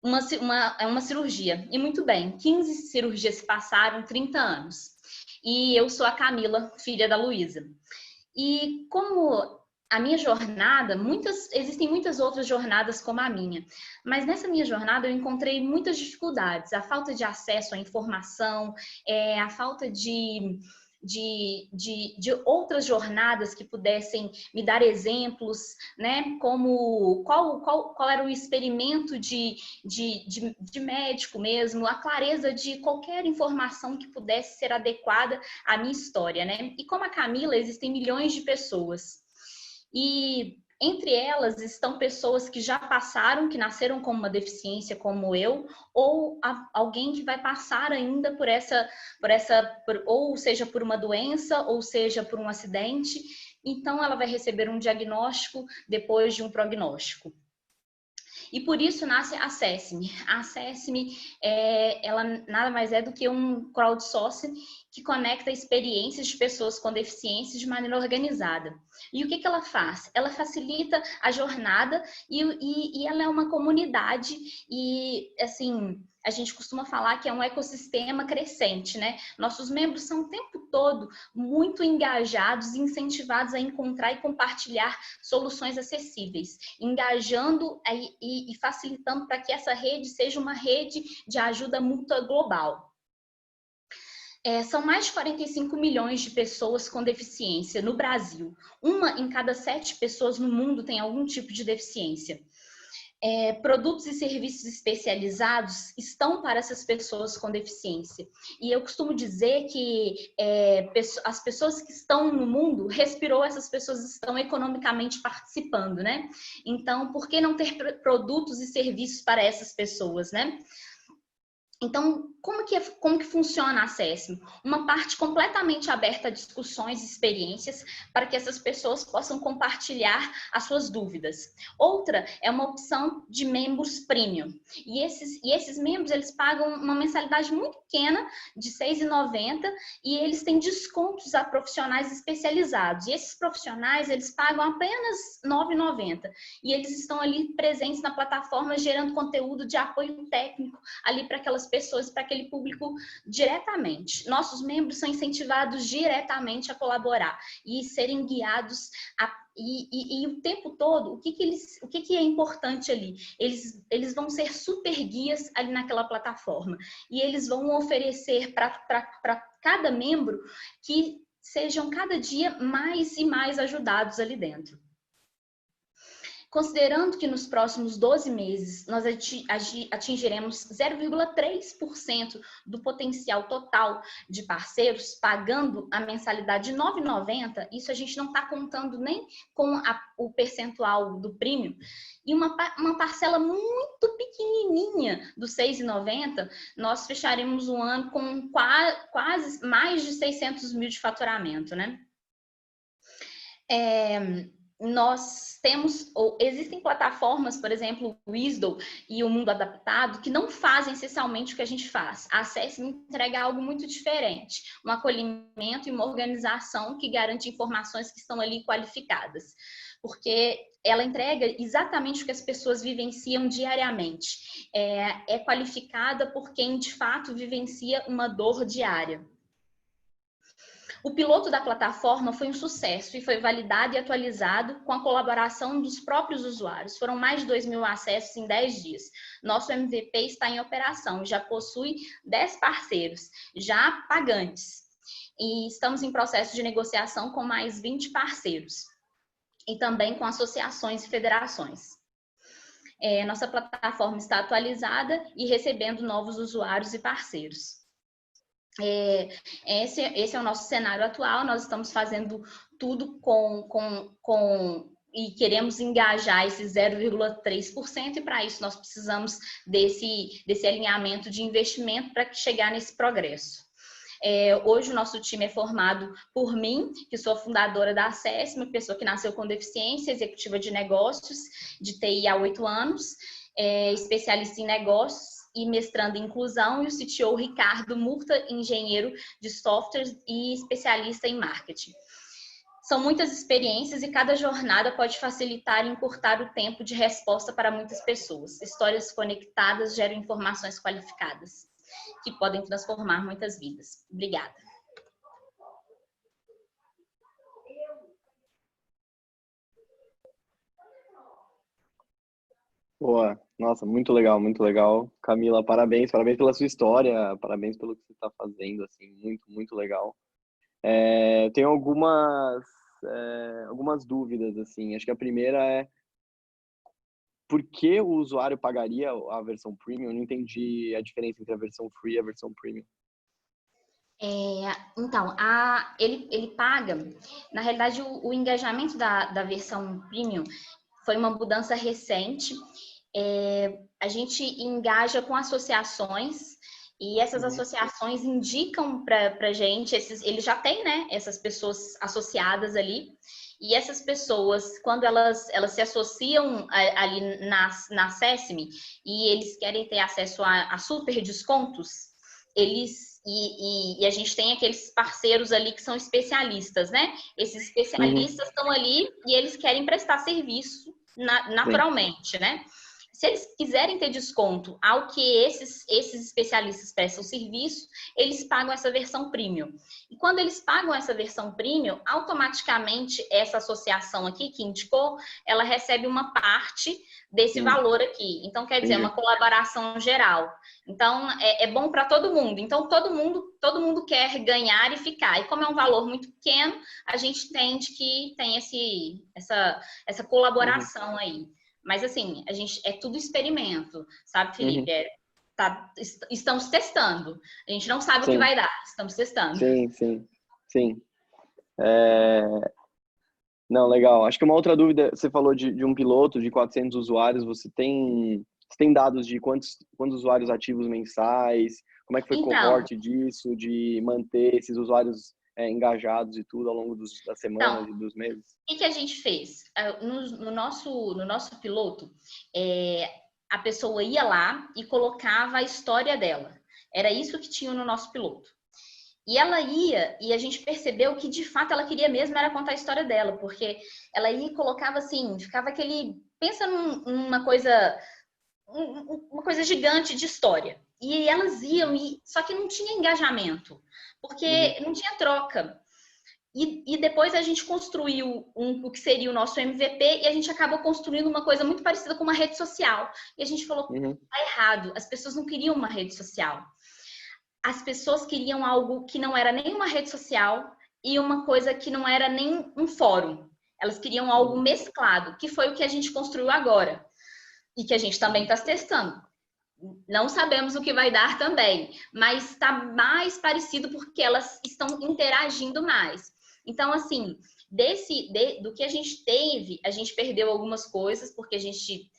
Speaker 6: uma cirurgia. E muito bem, 15 cirurgias se passaram, 30 anos. E eu sou a Camila, filha da Luísa. E como a minha jornada, existem muitas outras jornadas como a minha, mas nessa minha jornada eu encontrei muitas dificuldades, a falta de acesso à informação, a falta de outras jornadas que pudessem me dar exemplos, né? Como qual era o experimento de médico mesmo, a clareza de qualquer informação que pudesse ser adequada à minha história, né? E como a Camila, existem milhões de pessoas. E entre elas estão pessoas que já passaram, que nasceram com uma deficiência como eu, ou alguém que vai passar ainda ou seja por uma doença, ou seja por um acidente. Então ela vai receber um diagnóstico depois de um prognóstico. E por isso nasce a Acesse-me. A Acesse-me, ela nada mais é do que um crowdsourcing que conecta experiências de pessoas com deficiência de maneira organizada. E o que ela faz? Ela facilita a jornada e ela é uma comunidade e, assim, a gente costuma falar que é um ecossistema crescente, né? Nossos membros são o tempo todo muito engajados e incentivados a encontrar e compartilhar soluções acessíveis, engajando e facilitando para que essa rede seja uma rede de ajuda mútua global. São mais de 45 milhões de pessoas com deficiência no Brasil. 1 em cada 7 pessoas no mundo tem algum tipo de deficiência. Produtos e serviços especializados estão para essas pessoas com deficiência. E eu costumo dizer que as pessoas que estão no mundo, respirou, essas pessoas estão economicamente participando, né? Então, por que não ter produtos e serviços para essas pessoas, né? Então, como que funciona a SESM? Uma parte completamente aberta a discussões e experiências para que essas pessoas possam compartilhar as suas dúvidas. Outra é uma opção de membros premium. E esses membros, eles pagam uma mensalidade muito pequena, de R$ 6,90, e eles têm descontos a profissionais especializados. E esses profissionais, eles pagam apenas R$ 9,90. E eles estão ali presentes na plataforma, gerando conteúdo de apoio técnico ali para aquelas pessoas, para aquele público diretamente. Nossos membros são incentivados diretamente a colaborar e serem guiados e o tempo todo, o que é importante ali? Eles vão ser super guias ali naquela plataforma e eles vão oferecer para cada membro que sejam cada dia mais e mais ajudados ali dentro. Considerando que nos próximos 12 meses nós atingiremos 0,3% do potencial total de parceiros pagando a mensalidade de R$ 9,90, isso a gente não está contando nem com o percentual do premium, e uma parcela muito pequenininha do R$ 6,90, nós fecharemos o ano com quase mais de 600 mil de faturamento, né? Existem plataformas, por exemplo, o Wisdom e o Mundo Adaptado, que não fazem essencialmente o que a gente faz. A SESM entrega algo muito diferente, um acolhimento e uma organização que garante informações que estão ali qualificadas, porque ela entrega exatamente o que as pessoas vivenciam diariamente. É qualificada por quem, de fato, vivencia uma dor diária. O piloto da plataforma foi um sucesso e foi validado e atualizado com a colaboração dos próprios usuários. Foram mais de 2.000 acessos em 10 dias. Nosso MVP está em operação, já possui 10 parceiros, já pagantes. E estamos em processo de negociação com mais 20 parceiros. E também com associações e federações. Nossa plataforma está atualizada e recebendo novos usuários e parceiros. Esse é o nosso cenário atual. Nós estamos fazendo tudo e queremos engajar esse 0,3%, e para isso nós precisamos desse alinhamento de investimento para chegar nesse progresso. Hoje o nosso time é formado por mim, que sou fundadora da SESM, uma pessoa que nasceu com deficiência, executiva de negócios, de TI há 8 anos, especialista em negócios e mestrando em inclusão, e o CTO Ricardo Murta, engenheiro de softwares e especialista em marketing. São muitas experiências e cada jornada pode facilitar e encurtar o tempo de resposta para muitas pessoas. Histórias conectadas geram informações qualificadas, que podem transformar muitas vidas. Obrigada.
Speaker 3: Boa, nossa, muito legal, muito legal. Camila, parabéns pela sua história, parabéns pelo que você está fazendo, assim, muito, muito legal. Tenho algumas dúvidas, assim. Acho que a primeira é por que o usuário pagaria a versão premium? Eu não entendi a diferença entre a versão free e a versão premium.
Speaker 6: Então, ele paga, na realidade, o engajamento da versão premium foi uma mudança recente. A gente engaja com associações e essas associações indicam para a gente, eles já têm, né, essas pessoas associadas ali, e essas pessoas, quando elas se associam ali na SESM e eles querem ter acesso a super descontos, eles E a gente tem aqueles parceiros ali que são especialistas, né? Esses especialistas estão ali e eles querem prestar serviço naturalmente, né? Se eles quiserem ter desconto ao que esses especialistas prestam serviço, eles pagam essa versão premium. E quando eles pagam essa versão premium, automaticamente essa associação aqui que indicou, ela recebe uma parte desse valor aqui. Então, quer dizer, uma colaboração geral. Então, é bom para todo mundo. Então, todo mundo quer ganhar e ficar. E como é um valor muito pequeno, a gente entende que tem essa colaboração aí. Mas, assim, é tudo experimento, sabe, Felipe? Estamos testando. A gente não sabe o que vai dar, estamos testando.
Speaker 3: Sim. Não, legal. Acho que uma outra dúvida, você falou de um piloto de 400 usuários, você tem dados de quantos usuários ativos mensais? Como é que foi o cohorte disso, de manter esses usuários engajados e tudo ao longo das semanas e dos meses?
Speaker 6: O que a gente fez? No nosso piloto, a pessoa ia lá e colocava a história dela. Era isso que tinha no nosso piloto. E ela ia, e a gente percebeu que de fato ela queria mesmo era contar a história dela, porque ela ia e colocava assim, ficava pensa numa coisa, uma coisa gigante de história. E elas iam, só que não tinha engajamento, porque não tinha troca. E depois a gente construiu o que seria o nosso MVP e a gente acabou construindo uma coisa muito parecida com uma rede social. E a gente falou, tá errado, as pessoas não queriam uma rede social. As pessoas queriam algo que não era nem uma rede social e uma coisa que não era nem um fórum. Elas queriam algo mesclado, que foi o que a gente construiu agora. E que a gente também está testando. Não sabemos o que vai dar também, mas está mais parecido porque elas estão interagindo mais. Então, assim, do que a gente teve, a gente perdeu algumas coisas, porque a gente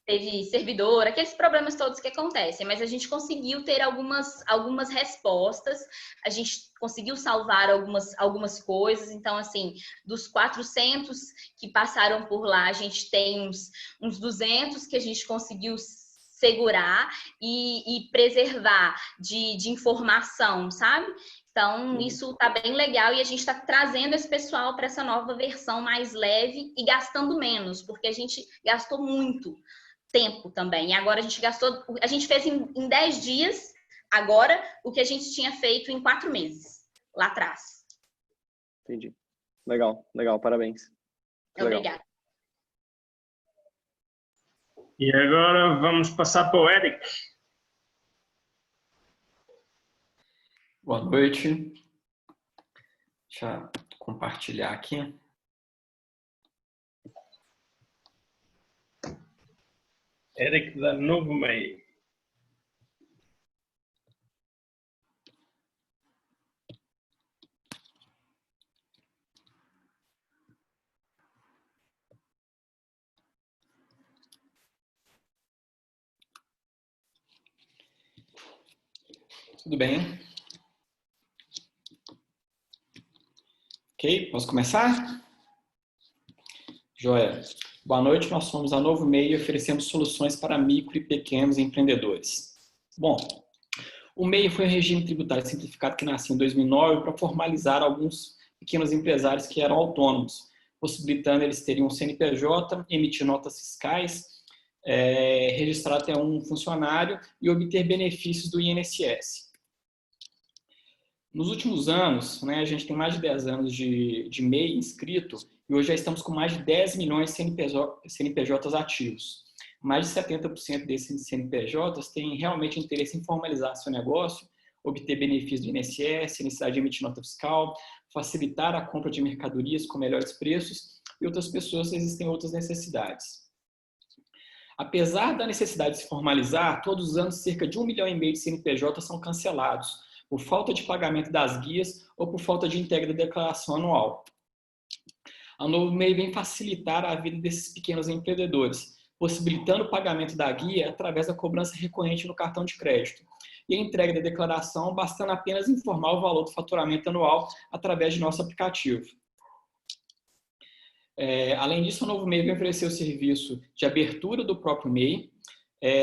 Speaker 6: teve servidor, aqueles problemas todos que acontecem, mas a gente conseguiu ter algumas respostas, a gente conseguiu salvar algumas coisas. Então, assim, dos 400 que passaram por lá, a gente tem uns 200 que a gente conseguiu segurar e preservar de informação, sabe? Então, isso tá bem legal e a gente está trazendo esse pessoal para essa nova versão mais leve e gastando menos, porque a gente gastou muito tempo também. E agora a gente fez em 10 dias, agora, o que a gente tinha feito em 4 meses, lá atrás.
Speaker 3: Entendi. Legal, parabéns.
Speaker 6: Obrigada.
Speaker 2: E agora vamos passar para o Eric.
Speaker 7: Boa noite. Deixa eu compartilhar aqui.
Speaker 2: Eric da Novo Meio.
Speaker 7: Tudo bem? Ok, posso começar? Joia. Boa noite, nós somos a Novo Meio e oferecemos soluções para micro e pequenos empreendedores. Bom, o MEI foi um regime tributário simplificado que nasceu em 2009 para formalizar alguns pequenos empresários que eram autônomos, possibilitando eles terem um CNPJ, emitir notas fiscais, registrar até um funcionário e obter benefícios do INSS. Nos últimos anos, né, a gente tem mais de 10 anos de MEI inscrito e hoje já estamos com mais de 10 milhões de CNPJs ativos. Mais de 70% desses CNPJs têm realmente interesse em formalizar seu negócio, obter benefícios do INSS, necessidade de emitir nota fiscal, facilitar a compra de mercadorias com melhores preços e outras pessoas existem outras necessidades. Apesar da necessidade de se formalizar, todos os anos cerca de 1,5 milhão de CNPJs são cancelados por falta de pagamento das guias ou por falta de entrega da declaração anual. A Novo MEI vem facilitar a vida desses pequenos empreendedores, possibilitando o pagamento da guia através da cobrança recorrente no cartão de crédito e a entrega da declaração, bastando apenas informar o valor do faturamento anual através de nosso aplicativo. Além disso, a Novo MEI vem oferecer o serviço de abertura do próprio MEI,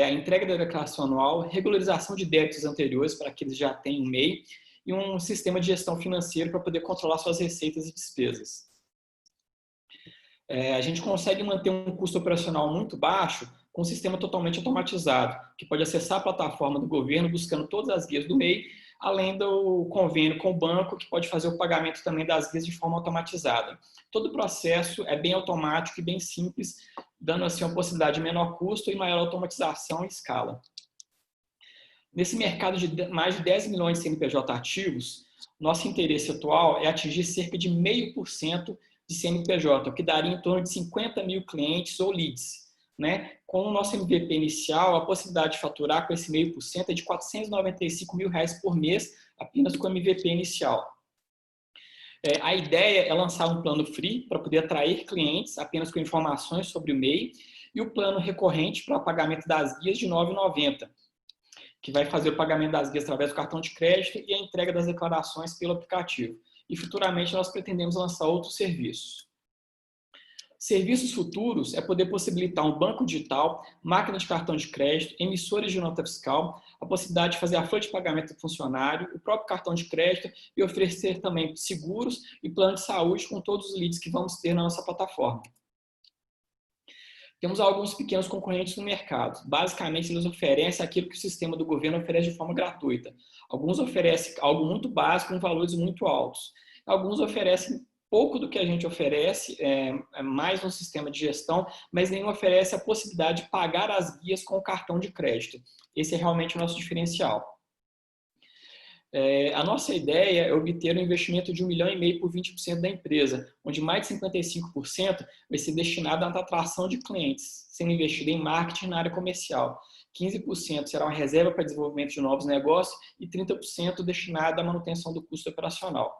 Speaker 7: a entrega da declaração anual, regularização de débitos anteriores para aqueles que já têm um MEI e um sistema de gestão financeira para poder controlar suas receitas e despesas. A gente consegue manter um custo operacional muito baixo com um sistema totalmente automatizado, que pode acessar a plataforma do governo buscando todas as guias do MEI, além do convênio com o banco, que pode fazer o pagamento também das guias de forma automatizada. Todo o processo é bem automático e bem simples, dando assim uma possibilidade de menor custo e maior automatização e escala. Nesse mercado de mais de 10 milhões de CNPJ ativos, nosso interesse atual é atingir cerca de 0,5% de CNPJ, o que daria em torno de 50 mil clientes ou leads. Né? Com o nosso MVP inicial, a possibilidade de faturar com esse 0,5% é de R$ 495 mil por mês, apenas com o MVP inicial. A ideia é lançar um plano free para poder atrair clientes apenas com informações sobre o MEI e o plano recorrente para o pagamento das guias de R$ 9,90, que vai fazer o pagamento das guias através do cartão de crédito e a entrega das declarações pelo aplicativo. E futuramente nós pretendemos lançar outros serviços. Serviços futuros é poder possibilitar um banco digital, máquina de cartão de crédito, emissores de nota fiscal, a possibilidade de fazer a folha de pagamento do funcionário, o próprio cartão de crédito e oferecer também seguros e plano de saúde com todos os leads que vamos ter na nossa plataforma. Temos alguns pequenos concorrentes no mercado. Basicamente, eles oferecem aquilo que o sistema do governo oferece de forma gratuita. Alguns oferecem algo muito básico com valores muito altos. Alguns oferecem pouco do que a gente oferece, mais um sistema de gestão, mas nenhum oferece a possibilidade de pagar as guias com o cartão de crédito. Esse é realmente o nosso diferencial. A nossa ideia é obter um investimento de R$ 1,5 milhão por 20% da empresa, onde mais de 55% vai ser destinado à atração de clientes, sendo investido em marketing na área comercial. 15% será uma reserva para desenvolvimento de novos negócios e 30% destinado à manutenção do custo operacional.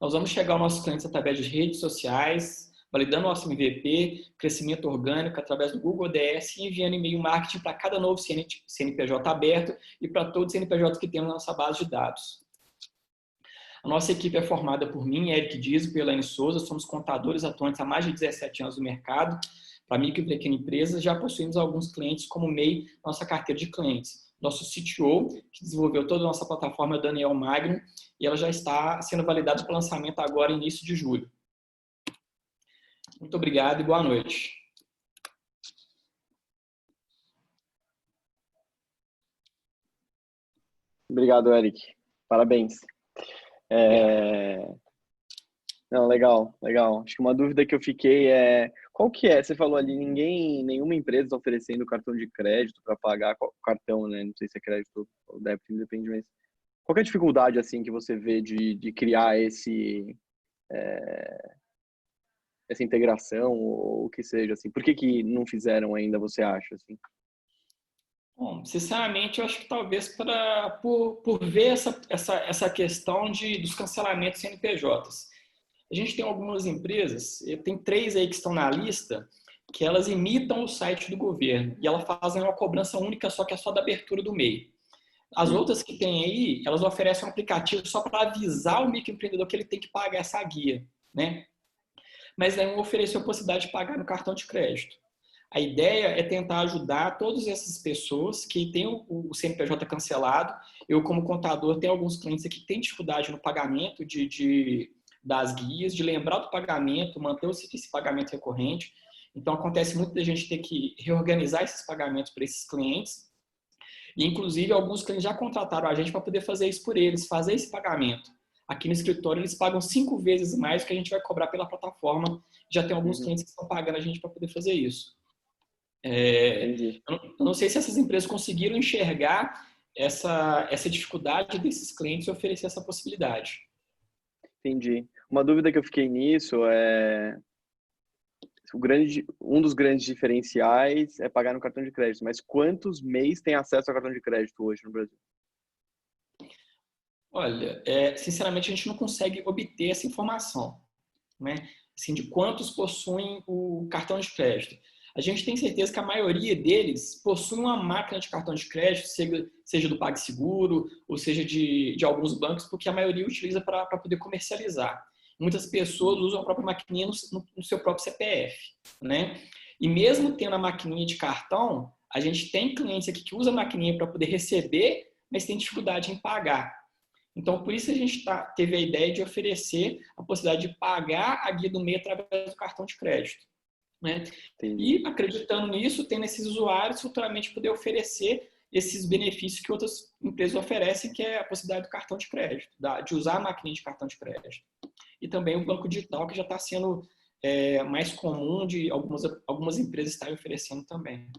Speaker 7: Nós vamos chegar aos nossos clientes através de redes sociais, validando nosso MVP, crescimento orgânico através do Google DS e enviando e-mail marketing para cada novo CNPJ aberto e para todos os CNPJs que temos na nossa base de dados. A nossa equipe é formada por mim, Eric Dias e por Elaine Souza, somos contadores atuantes há mais de 17 anos no mercado. Para micro e pequena empresa, já possuímos alguns clientes como MEI, nossa carteira de clientes. Nosso CTO, que desenvolveu toda a nossa plataforma, é o Daniel Magno, e ela já está sendo validada para lançamento agora, início de julho. Muito obrigado e boa noite.
Speaker 3: Obrigado, Eric. Parabéns. Não, legal. Acho que uma dúvida que eu fiquei é, qual que é? Você falou ali, nenhuma empresa está oferecendo cartão de crédito para pagar o cartão, né? Não sei se é crédito ou débito, independe, mas qual que é a dificuldade assim que você vê de criar essa integração ou o que seja assim? Por que não fizeram ainda, você acha assim?
Speaker 7: Bom, sinceramente, eu acho que talvez por ver essa questão dos cancelamentos CNPJs. A gente tem algumas empresas, tem 3 aí que estão na lista, que elas imitam o site do governo e elas fazem uma cobrança única, só que é só da abertura do MEI. As outras que tem aí, elas oferecem um aplicativo só para avisar o microempreendedor que ele tem que pagar essa guia, né? Mas não ofereceu a possibilidade de pagar no cartão de crédito. A ideia é tentar ajudar todas essas pessoas que têm o CNPJ cancelado. Eu, como contador, tenho alguns clientes aqui que têm dificuldade no pagamento das guias, de lembrar do pagamento, manter esse pagamento recorrente. Então, acontece muito da gente ter que reorganizar esses pagamentos para esses clientes. E, inclusive, alguns clientes já contrataram a gente para poder fazer isso por eles, fazer esse pagamento. Aqui no escritório, eles pagam 5 vezes mais do que a gente vai cobrar pela plataforma. Já tem alguns clientes que estão pagando a gente para poder fazer isso. Eu não sei se essas empresas conseguiram enxergar essa dificuldade desses clientes e oferecer essa possibilidade.
Speaker 3: Entendi. Uma dúvida que eu fiquei nisso é um dos grandes diferenciais é pagar no cartão de crédito, mas quantos MEIs têm acesso ao cartão de crédito hoje no Brasil?
Speaker 7: Olha, sinceramente a gente não consegue obter essa informação, né? Assim, de quantos possuem o cartão de crédito. A gente tem certeza que a maioria deles possui uma máquina de cartão de crédito, seja do PagSeguro, ou seja de alguns bancos, porque a maioria utiliza para poder comercializar. Muitas pessoas usam a própria maquininha no seu próprio CPF, né? E mesmo tendo a maquininha de cartão, A gente tem clientes aqui que usam a maquininha para poder receber, mas tem dificuldade em pagar. Então, por isso a gente teve a ideia de oferecer a possibilidade de pagar a guia do MEI através do cartão de crédito. Né? E acreditando nisso, tendo esses usuários, futuramente poder oferecer esses benefícios que outras empresas oferecem, que é a possibilidade do cartão de crédito, de usar a maquininha de cartão de crédito. E também o banco digital, que já está sendo mais comum de algumas empresas estarem oferecendo também.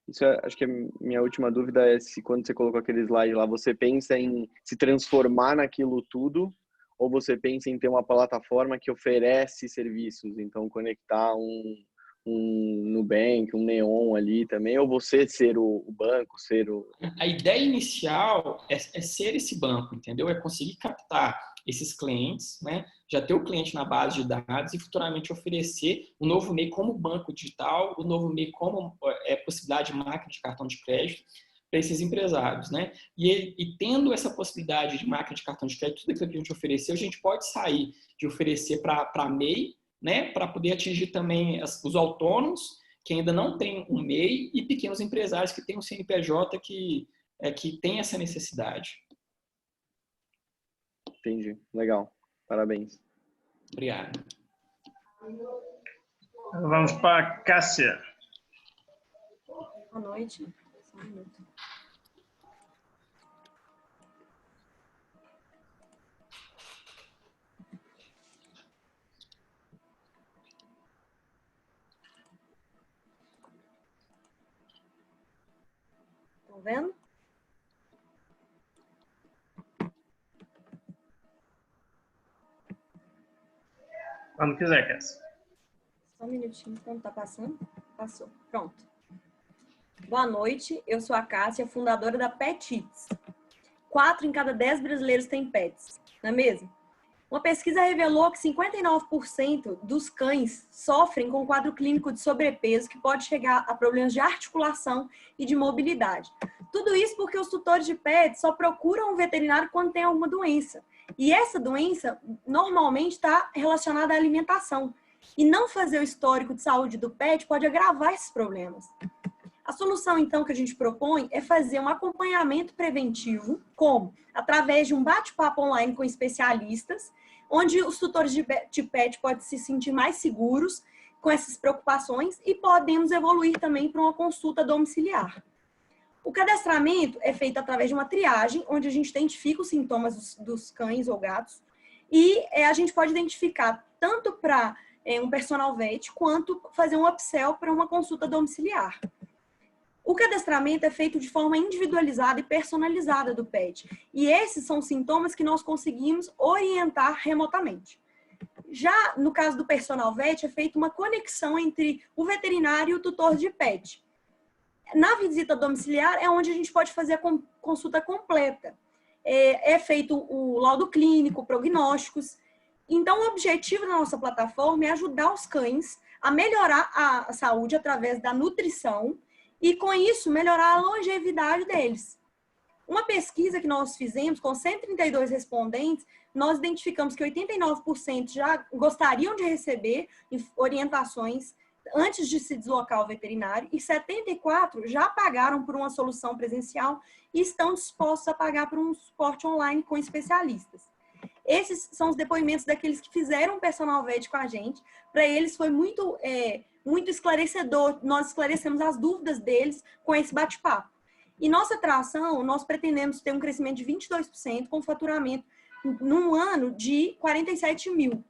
Speaker 3: Isso acho que a minha última dúvida é se quando você colocou aquele slide lá, você pensa em se transformar naquilo tudo ou você pensa em ter uma plataforma que oferece serviços, então conectar um Nubank, um Neon ali também, ou você ser o banco, ser o...
Speaker 7: A ideia inicial é ser esse banco, entendeu? É conseguir captar esses clientes, né? Já ter o cliente na base de dados e futuramente oferecer o novo MEI como banco digital, o novo MEI como possibilidade de máquina de cartão de crédito para esses empresários, né? E tendo essa possibilidade de máquina de cartão de crédito, tudo aquilo que a gente ofereceu, a gente pode sair de oferecer para MEI, né? Para poder atingir também os autônomos que ainda não têm um MEI e pequenos empresários que têm um CNPJ que tem essa necessidade.
Speaker 3: Entendi. Legal. Parabéns.
Speaker 7: Obrigado.
Speaker 2: Vamos para a Cássia.
Speaker 8: Boa noite. Só um minuto. Estão vendo?
Speaker 2: Quando quiser, Cássia.
Speaker 8: Só um minutinho, então tá passando? Passou. Pronto. Boa noite, eu sou a Cássia, fundadora da Petits. 4 em cada 10 brasileiros têm pets, não é mesmo? Uma pesquisa revelou que 59% dos cães sofrem com quadro clínico de sobrepeso que pode chegar a problemas de articulação e de mobilidade. Tudo isso porque os tutores de pets só procuram um veterinário quando tem alguma doença. E essa doença normalmente está relacionada à alimentação. E não fazer o histórico de saúde do pet pode agravar esses problemas. A solução, então, que a gente propõe é fazer um acompanhamento preventivo, como? Através de um bate-papo online com especialistas, onde os tutores de pet podem se sentir mais seguros com essas preocupações e podemos evoluir também para uma consulta domiciliar. O cadastramento é feito através de uma triagem, onde a gente identifica os sintomas dos cães ou gatos e a gente pode identificar tanto para um personal vet quanto fazer um upsell para uma consulta domiciliar. O cadastramento é feito de forma individualizada e personalizada do pet. E esses são sintomas que nós conseguimos orientar remotamente. Já no caso do personal vet, é feita uma conexão entre o veterinário e o tutor de pet. Na visita domiciliar é onde a gente pode fazer a consulta completa. É feito o laudo clínico, prognósticos. Então, o objetivo da nossa plataforma é ajudar os cães a melhorar a saúde através da nutrição e, com isso, melhorar a longevidade deles. Uma pesquisa que nós fizemos com 132 respondentes, nós identificamos que 89% já gostariam de receber orientações antes de se deslocar ao veterinário e 74% já pagaram por uma solução presencial e estão dispostos a pagar por um suporte online com especialistas. Esses são os depoimentos daqueles que fizeram personal vet com a gente. Para eles foi muito esclarecedor. Nós esclarecemos as dúvidas deles com esse bate-papo. E nossa atração, nós pretendemos ter um crescimento de 22% com faturamento num ano de 47 mil.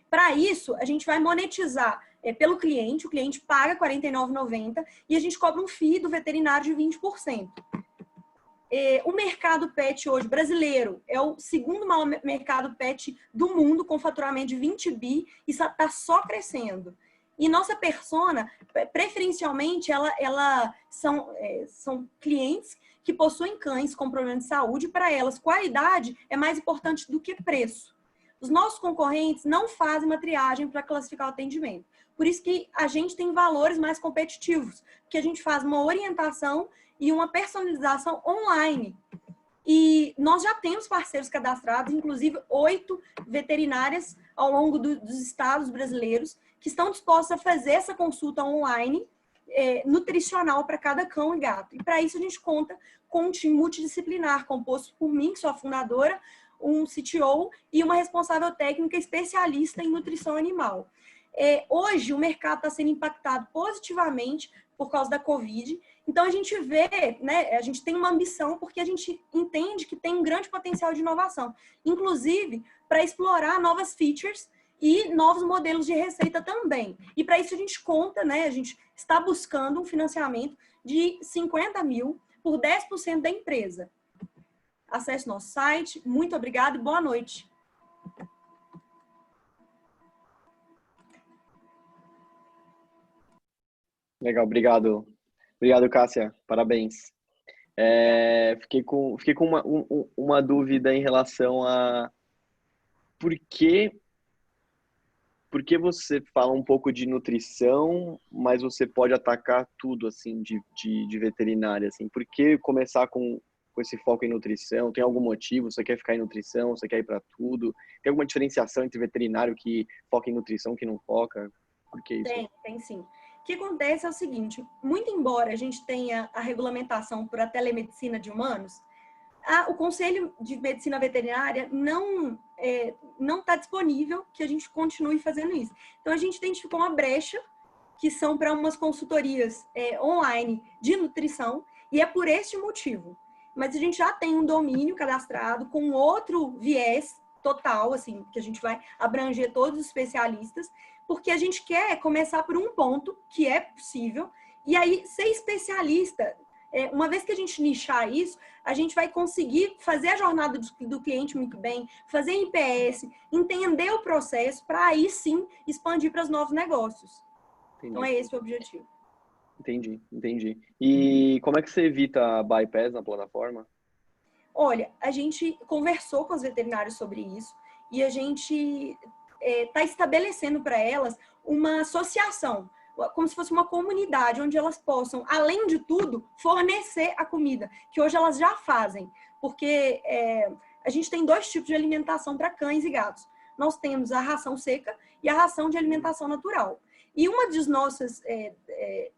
Speaker 8: Para isso, a gente vai monetizar pelo cliente, o cliente paga R$ 49,90 e a gente cobra um FII do veterinário de 20%. O mercado pet hoje brasileiro é o segundo maior mercado pet do mundo, com faturamento de 20 bi, e está só crescendo. E nossa persona, preferencialmente, são clientes que possuem cães com problemas de saúde. Para elas, qualidade é mais importante do que preço. Os nossos concorrentes não fazem uma triagem para classificar o atendimento. Por isso que a gente tem valores mais competitivos, porque a gente faz uma orientação e uma personalização online. E nós já temos parceiros cadastrados, inclusive 8 veterinárias ao longo dos estados brasileiros, que estão dispostos a fazer essa consulta online nutricional para cada cão e gato. E para isso a gente conta com um time multidisciplinar, composto por mim, que sou a fundadora, um CTO e uma responsável técnica especialista em nutrição animal. Hoje o mercado está sendo impactado positivamente por causa da Covid. Então a gente vê, né, a gente tem uma ambição porque a gente entende que tem um grande potencial de inovação, inclusive para explorar novas features e novos modelos de receita também. E para isso a gente conta, né, a gente está buscando um financiamento de 50 mil por 10% da empresa. Acesse nosso site. Muito obrigada e boa noite.
Speaker 3: Legal, obrigado. Obrigado, Cássia. Parabéns. Fiquei com uma dúvida em relação a por que você fala um pouco de nutrição, mas você pode atacar tudo assim de veterinária, assim. Por que começar com esse foco em nutrição? Tem algum motivo? Você quer ficar em nutrição? Você quer ir para tudo? Tem alguma diferenciação entre veterinário que foca em nutrição que não foca? Por que isso?
Speaker 8: Tem sim. O que acontece é o seguinte, muito embora a gente tenha a regulamentação para a telemedicina de humanos, o Conselho de Medicina Veterinária não está disponível que a gente continue fazendo isso. Então, a gente identificou uma brecha, que são para umas consultorias online de nutrição, e é por este motivo. Mas a gente já tem um domínio cadastrado com outro viés total, assim, que a gente vai abranger todos os especialistas, porque a gente quer começar por um ponto, que é possível, e aí ser especialista. Uma vez que a gente nichar isso, a gente vai conseguir fazer a jornada do cliente muito bem, fazer NPS, entender o processo, para aí sim expandir para os novos negócios. Entendi. Então é esse o objetivo.
Speaker 3: Entendi. E como é que você evita bypass na plataforma?
Speaker 8: Olha, a gente conversou com os veterinários sobre isso e a gente está estabelecendo para elas uma associação, como se fosse uma comunidade, onde elas possam, além de tudo, fornecer a comida, que hoje elas já fazem, porque a gente tem 2 tipos de alimentação para cães e gatos. Nós temos a ração seca e a ração de alimentação natural. E uma das nossas,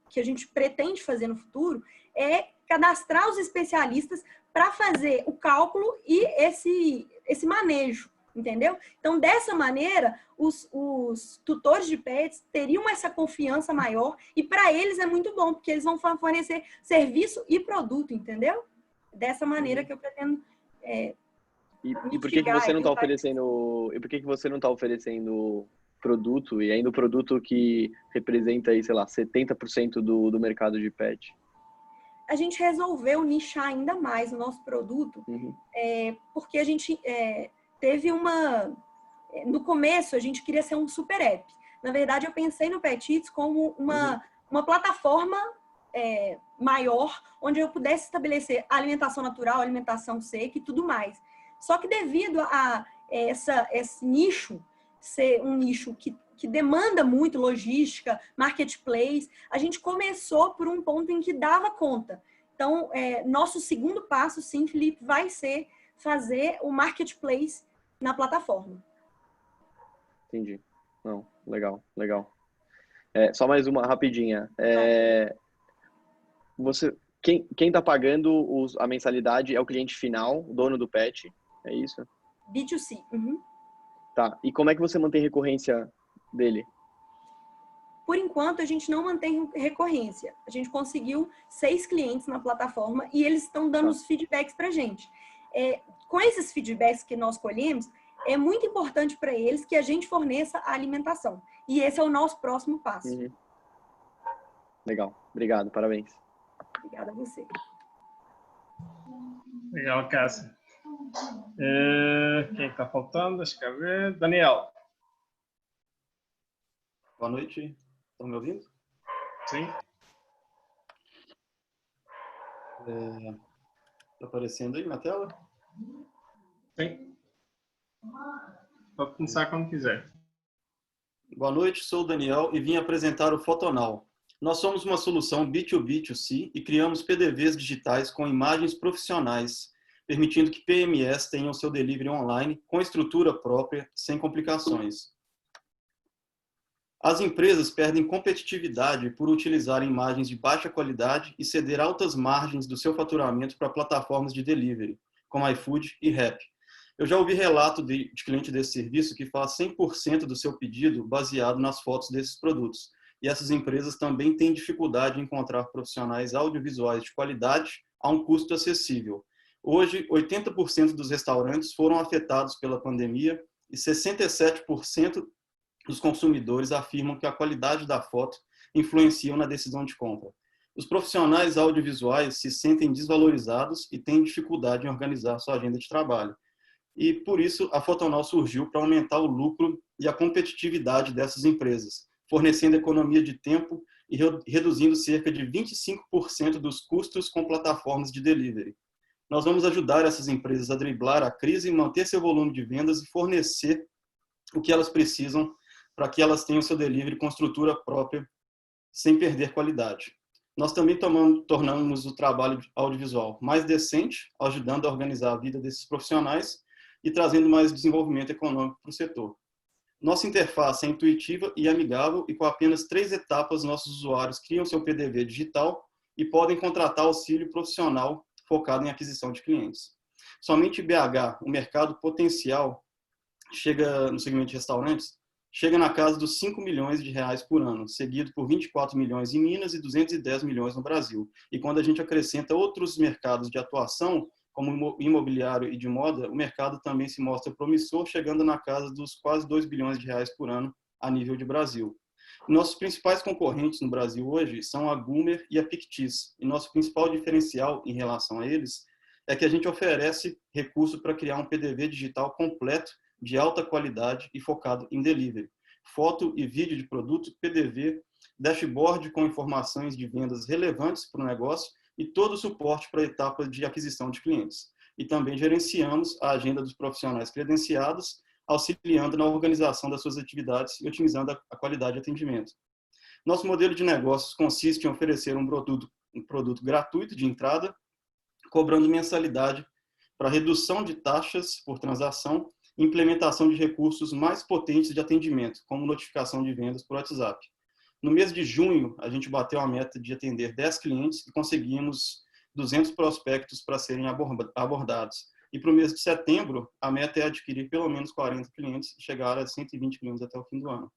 Speaker 8: que a gente pretende fazer no futuro, é cadastrar os especialistas para fazer o cálculo e esse manejo. Entendeu? Então, dessa maneira, os tutores de pets teriam essa confiança maior e para eles é muito bom, porque eles vão fornecer serviço e produto, entendeu? Dessa maneira que eu pretendo
Speaker 3: E por que você não está oferecendo? E por que você não está oferecendo produto e ainda o produto que representa aí, sei lá, 70% do mercado de pet?
Speaker 8: A gente resolveu nichar ainda mais o nosso produto, porque a gente teve no começo, a gente queria ser um super app. Na verdade, eu pensei no Pet Eats como uma plataforma maior, onde eu pudesse estabelecer alimentação natural, alimentação seca e tudo mais. Só que devido a esse nicho ser um nicho que demanda muito logística, marketplace, a gente começou por um ponto em que dava conta. Então, nosso segundo passo, sim, Felipe, vai ser fazer o marketplace na plataforma.
Speaker 3: Entendi. Não, legal. Só mais uma rapidinha. Quem está pagando a mensalidade é o cliente final, o dono do pet, é isso?
Speaker 8: B2C.
Speaker 3: Tá. E como é que você mantém recorrência dele?
Speaker 8: Por enquanto, a gente não mantém recorrência. A gente conseguiu 6 clientes na plataforma e eles estão dando os feedbacks para a gente. Com esses feedbacks que nós colhemos, é muito importante para eles que a gente forneça a alimentação. E esse é o nosso próximo passo.
Speaker 3: Legal. Obrigado. Parabéns.
Speaker 8: Obrigada a você.
Speaker 2: Legal, Cássia. Quem está faltando? Deixa eu ver. Daniel.
Speaker 9: Boa noite. Estão me ouvindo?
Speaker 2: Sim.
Speaker 9: Está aparecendo aí na tela?
Speaker 2: Sim. Pode começar quando quiser.
Speaker 9: Boa noite, sou o Daniel e vim apresentar o Fotonal. Nós somos uma solução B2B2C e criamos PDVs digitais com imagens profissionais, permitindo que PMEs tenham seu delivery online com estrutura própria, sem complicações. As empresas perdem competitividade por utilizar imagens de baixa qualidade e ceder altas margens do seu faturamento para plataformas de delivery, como iFood e Rappi. Eu já ouvi relato de cliente desse serviço que faz 100% do seu pedido baseado nas fotos desses produtos. E essas empresas também têm dificuldade em encontrar profissionais audiovisuais de qualidade a um custo acessível. Hoje, 80% dos restaurantes foram afetados pela pandemia e 67% dos consumidores afirmam que a qualidade da foto influencia na decisão de compra. Os profissionais audiovisuais se sentem desvalorizados e têm dificuldade em organizar sua agenda de trabalho. E, por isso, a Fotonal surgiu para aumentar o lucro e a competitividade dessas empresas, fornecendo economia de tempo e reduzindo cerca de 25% dos custos com plataformas de delivery. Nós vamos ajudar essas empresas a driblar a crise, manter seu volume de vendas e fornecer o que elas precisam para que elas tenham seu delivery com estrutura própria, sem perder qualidade. Nós também tornamos o trabalho audiovisual mais decente, ajudando a organizar a vida desses profissionais e trazendo mais desenvolvimento econômico para o setor. Nossa interface é intuitiva e amigável e com apenas 3 etapas nossos usuários criam seu PDV digital e podem contratar auxílio profissional focado em aquisição de clientes. Somente em BH, o mercado potencial chega no segmento de restaurantes, chega na casa dos 5 milhões de reais por ano, seguido por 24 milhões em Minas e 210 milhões no Brasil. E quando a gente acrescenta outros mercados de atuação, como imobiliário e de moda, o mercado também se mostra promissor, chegando na casa dos quase 2 bilhões de reais por ano a nível de Brasil. Nossos principais concorrentes no Brasil hoje são a Goomer e a Pictis, e nosso principal diferencial em relação a eles é que a gente oferece recurso para criar um PDV digital completo, de alta qualidade e focado em delivery. Foto e vídeo de produto, PDV, dashboard com informações de vendas relevantes para o negócio e todo o suporte para a etapa de aquisição de clientes. E também gerenciamos a agenda dos profissionais credenciados, auxiliando na organização das suas atividades e otimizando a qualidade de atendimento. Nosso modelo de negócios consiste em oferecer um produto gratuito de entrada, cobrando mensalidade para redução de taxas por transação e implementação de recursos mais potentes de atendimento, como notificação de vendas por WhatsApp. No mês de junho, a gente bateu a meta de atender 10 clientes e conseguimos 200 prospectos para serem abordados. E para o mês de setembro, a meta é adquirir pelo menos 40 clientes e chegar a 120 clientes até o fim do ano.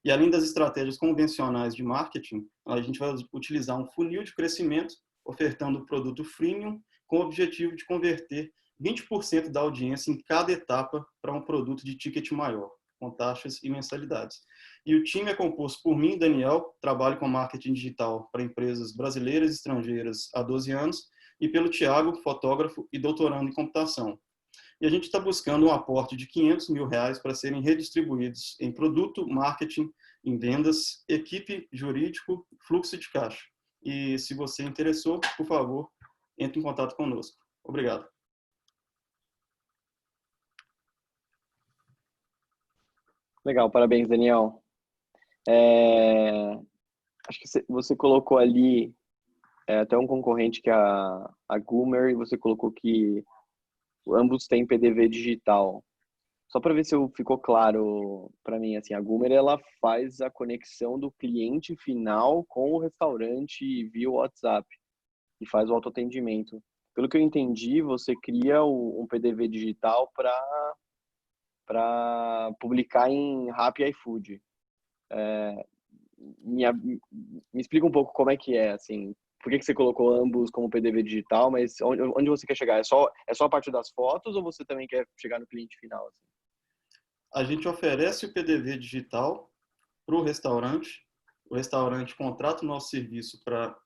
Speaker 9: E além das estratégias convencionais de marketing, a gente vai utilizar um funil de crescimento, ofertando o produto freemium, com o objetivo de converter 20% da audiência em cada etapa para um produto de ticket maior, com taxas e mensalidades. E o time é composto por mim, Daniel, trabalho com marketing digital para empresas brasileiras e estrangeiras há 12 anos, e pelo Thiago, fotógrafo e doutorando em computação. E a gente está buscando um aporte de R$500 mil para serem redistribuídos em produto, marketing, em vendas, equipe, jurídico, fluxo de caixa. E se você interessou, por favor, entre em contato conosco. Obrigado.
Speaker 3: Legal, parabéns, Daniel. Acho que você colocou ali até um concorrente que é a Goomer, e você colocou que ambos têm PDV digital. Só para ver se ficou claro para mim, assim, a Goomer ela faz a conexão do cliente final com o restaurante via WhatsApp e faz o autoatendimento. Pelo que eu entendi, você cria um PDV digital para publicar em Rappi e iFood. Me explica um pouco como é que é, assim, por que você colocou ambos como PDV digital, mas onde você quer chegar? É só a parte das fotos ou você também quer chegar no cliente final? Assim?
Speaker 9: A gente oferece o PDV digital para o restaurante contrata o nosso serviço para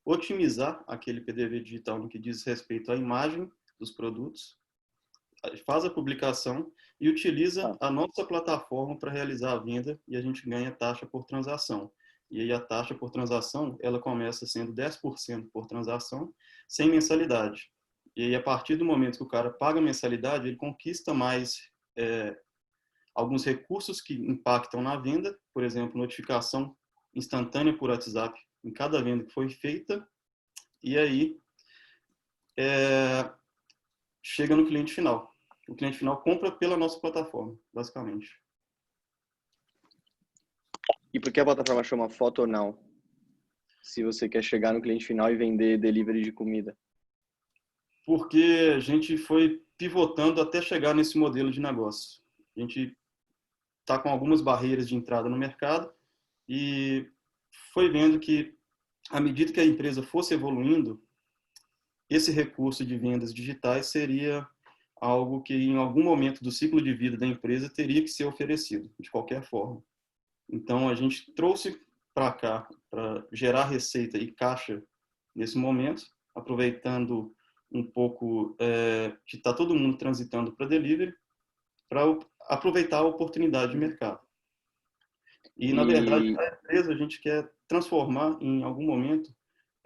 Speaker 9: otimizar aquele PDV digital no que diz respeito à imagem dos produtos, faz a publicação e utiliza a nossa plataforma para realizar a venda e a gente ganha taxa por transação. E aí a taxa por transação, ela começa sendo 10% por transação, sem mensalidade. E aí a partir do momento que o cara paga a mensalidade, ele conquista mais alguns recursos que impactam na venda, por exemplo, notificação instantânea por WhatsApp em cada venda que foi feita, e aí chega no cliente final. O cliente final compra pela nossa plataforma, basicamente.
Speaker 3: E por que a plataforma chama Photonow? Se você quer chegar no cliente final e vender delivery de comida.
Speaker 9: Porque a gente foi pivotando até chegar nesse modelo de negócio. A gente está com algumas barreiras de entrada no mercado e foi vendo que, à medida que a empresa fosse evoluindo, esse recurso de vendas digitais seria algo que, em algum momento do ciclo de vida da empresa, teria que ser oferecido, de qualquer forma. Então, a gente trouxe para cá, para gerar receita e caixa nesse momento, aproveitando um pouco que está todo mundo transitando para delivery, para aproveitar a oportunidade de mercado. E, na verdade, a empresa a gente quer transformar em algum momento,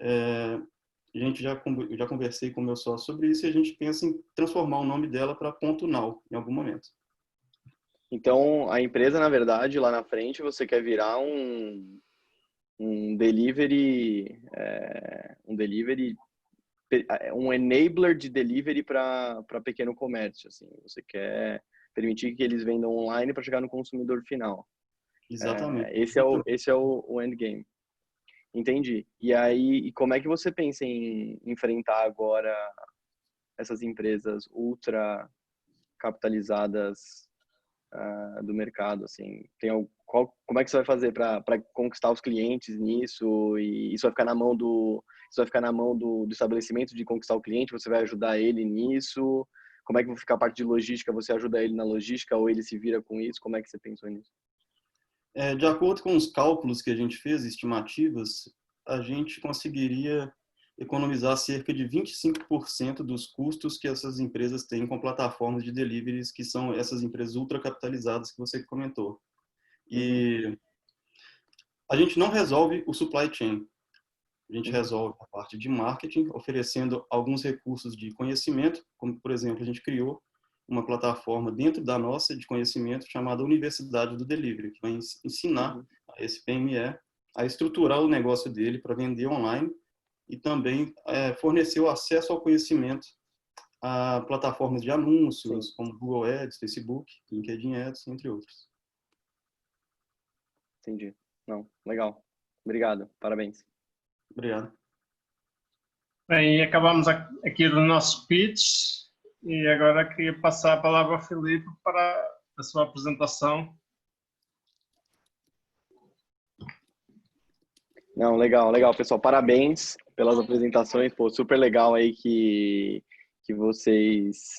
Speaker 9: a gente já conversei com o meu sócio sobre isso, e a gente pensa em transformar o nome dela para .now em algum momento.
Speaker 3: Então, a empresa, na verdade, lá na frente, você quer virar um delivery, um enabler de delivery para pequeno comércio, assim. Você quer permitir que eles vendam online para chegar no consumidor final.
Speaker 9: Exatamente.
Speaker 3: Esse é o endgame. Entendi. E aí, como é que você pensa em enfrentar agora essas empresas ultra capitalizadas do mercado, assim? Como é que você vai fazer para conquistar os clientes nisso? E isso vai ficar na mão do estabelecimento de conquistar o cliente? Você vai ajudar ele nisso? Como é que vai ficar a parte de logística? Você ajuda ele na logística ou ele se vira com isso? Como é que você pensou nisso?
Speaker 9: De acordo com os cálculos que a gente fez, estimativas, a gente conseguiria economizar cerca de 25% dos custos que essas empresas têm com plataformas de deliveries, que são essas empresas ultracapitalizadas que você comentou. E a gente não resolve o supply chain. A gente resolve a parte de marketing, oferecendo alguns recursos de conhecimento, como, por exemplo, a gente criou uma plataforma dentro da nossa de conhecimento chamada Universidade do Delivery, que vai ensinar a esse PME a estruturar o negócio dele para vender online e também fornecer o acesso ao conhecimento a plataformas de anúncios, como Google Ads, Facebook, LinkedIn Ads, entre outros.
Speaker 3: Entendi. Não, legal. Obrigado. Parabéns.
Speaker 9: Obrigado.
Speaker 2: Bem, acabamos aqui do nosso pitch e agora queria passar a palavra ao Filipe para a sua apresentação.
Speaker 3: Não, legal, pessoal. Parabéns pelas apresentações. Pô, super legal aí que vocês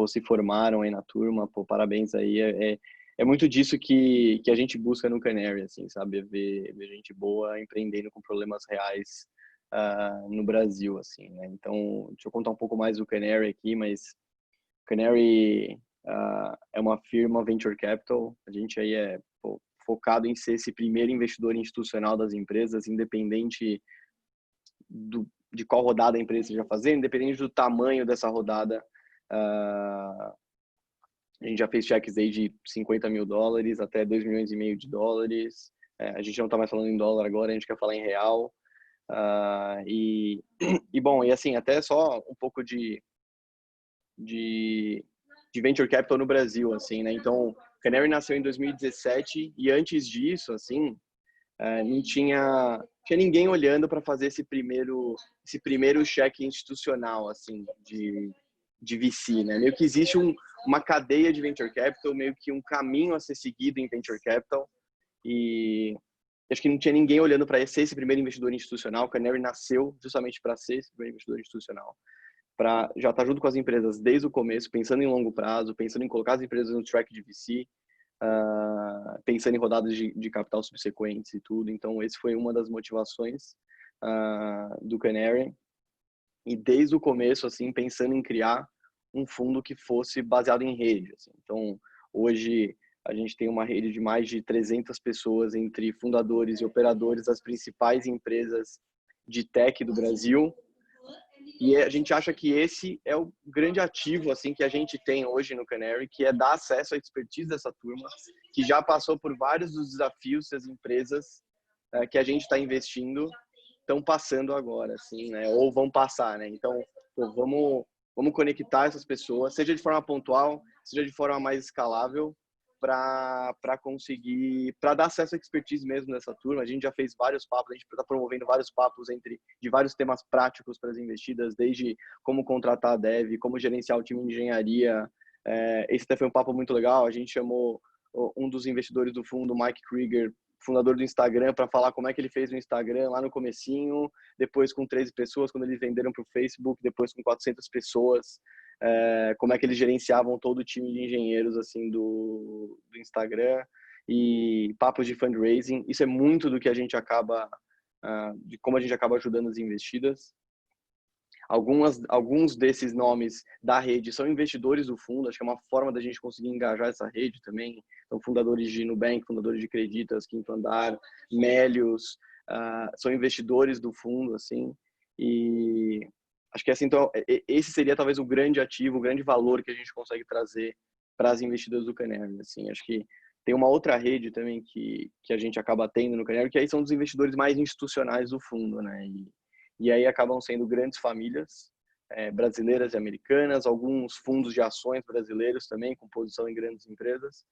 Speaker 3: se formaram aí na turma. Pô, parabéns aí. É muito disso que a gente busca no Canary, assim, sabe? Ver gente boa empreendendo com problemas reais no Brasil, assim, né? Então, deixa eu contar um pouco mais do Canary aqui, mas Canary é uma firma venture capital. A gente aí é focado em ser esse primeiro investidor institucional das empresas, independente de qual rodada a empresa esteja fazendo, independente do tamanho dessa rodada. A gente já fez cheques aí de $50 mil até $2,5 milhões. A gente não está mais falando em dólar agora, a gente quer falar em real. Bom, e assim, até só um pouco de venture capital no Brasil, assim, né? Então, Canary nasceu em 2017 e antes disso, assim, não tinha ninguém olhando para fazer esse primeiro cheque institucional, assim, de VC, né? Meio que existe uma cadeia de venture capital, meio que um caminho a ser seguido em venture capital, e acho que não tinha ninguém olhando para ser esse primeiro investidor institucional. Canary nasceu justamente para ser esse primeiro investidor institucional, para já estar junto com as empresas desde o começo, pensando em longo prazo, pensando em colocar as empresas no track de VC, pensando em rodadas de capital subsequentes e tudo. Então, esse foi uma das motivações do Canary. E desde o começo, assim, pensando em criar um fundo que fosse baseado em rede. Assim. Então, hoje, a gente tem uma rede de mais de 300 pessoas entre fundadores e operadores das principais empresas de tech do Brasil. E a gente acha que esse é o grande ativo assim que a gente tem hoje no Canary, que é dar acesso à expertise dessa turma, que já passou por vários dos desafios que as empresas que a gente está investindo estão passando agora, assim, né? Ou vão passar, né? Então, vamos conectar essas pessoas, seja de forma pontual, seja de forma mais escalável, para conseguir, para dar acesso à expertise mesmo dessa turma. A gente já fez vários papos, a gente está promovendo vários papos de vários temas práticos para as investidas, desde como contratar a dev, como gerenciar o time de engenharia. Esse até foi um papo muito legal. A gente chamou um dos investidores do fundo, Mike Krieger, fundador do Instagram, para falar como é que ele fez o Instagram lá no comecinho, depois com 13 pessoas, quando eles venderam para o Facebook, depois com 400 pessoas, como é que eles gerenciavam todo o time de engenheiros assim do Instagram, e papos de fundraising. Isso é muito do que a gente acaba, de como a gente acaba ajudando as investidas. Alguns desses nomes da rede são investidores do fundo, acho que é uma forma da gente conseguir engajar essa rede também. Então, fundadores de Nubank, fundadores de Creditas, Quinto Andar, Melius, são investidores do fundo, assim. E acho que assim, então, esse seria talvez o grande ativo, o grande valor que a gente consegue trazer para as investidas do Canary. Assim, acho que tem uma outra rede também que a gente acaba tendo no Canary, que aí são dos investidores mais institucionais do fundo, né? E aí acabam sendo grandes famílias brasileiras e americanas, alguns fundos de ações brasileiros também, com posição em grandes empresas,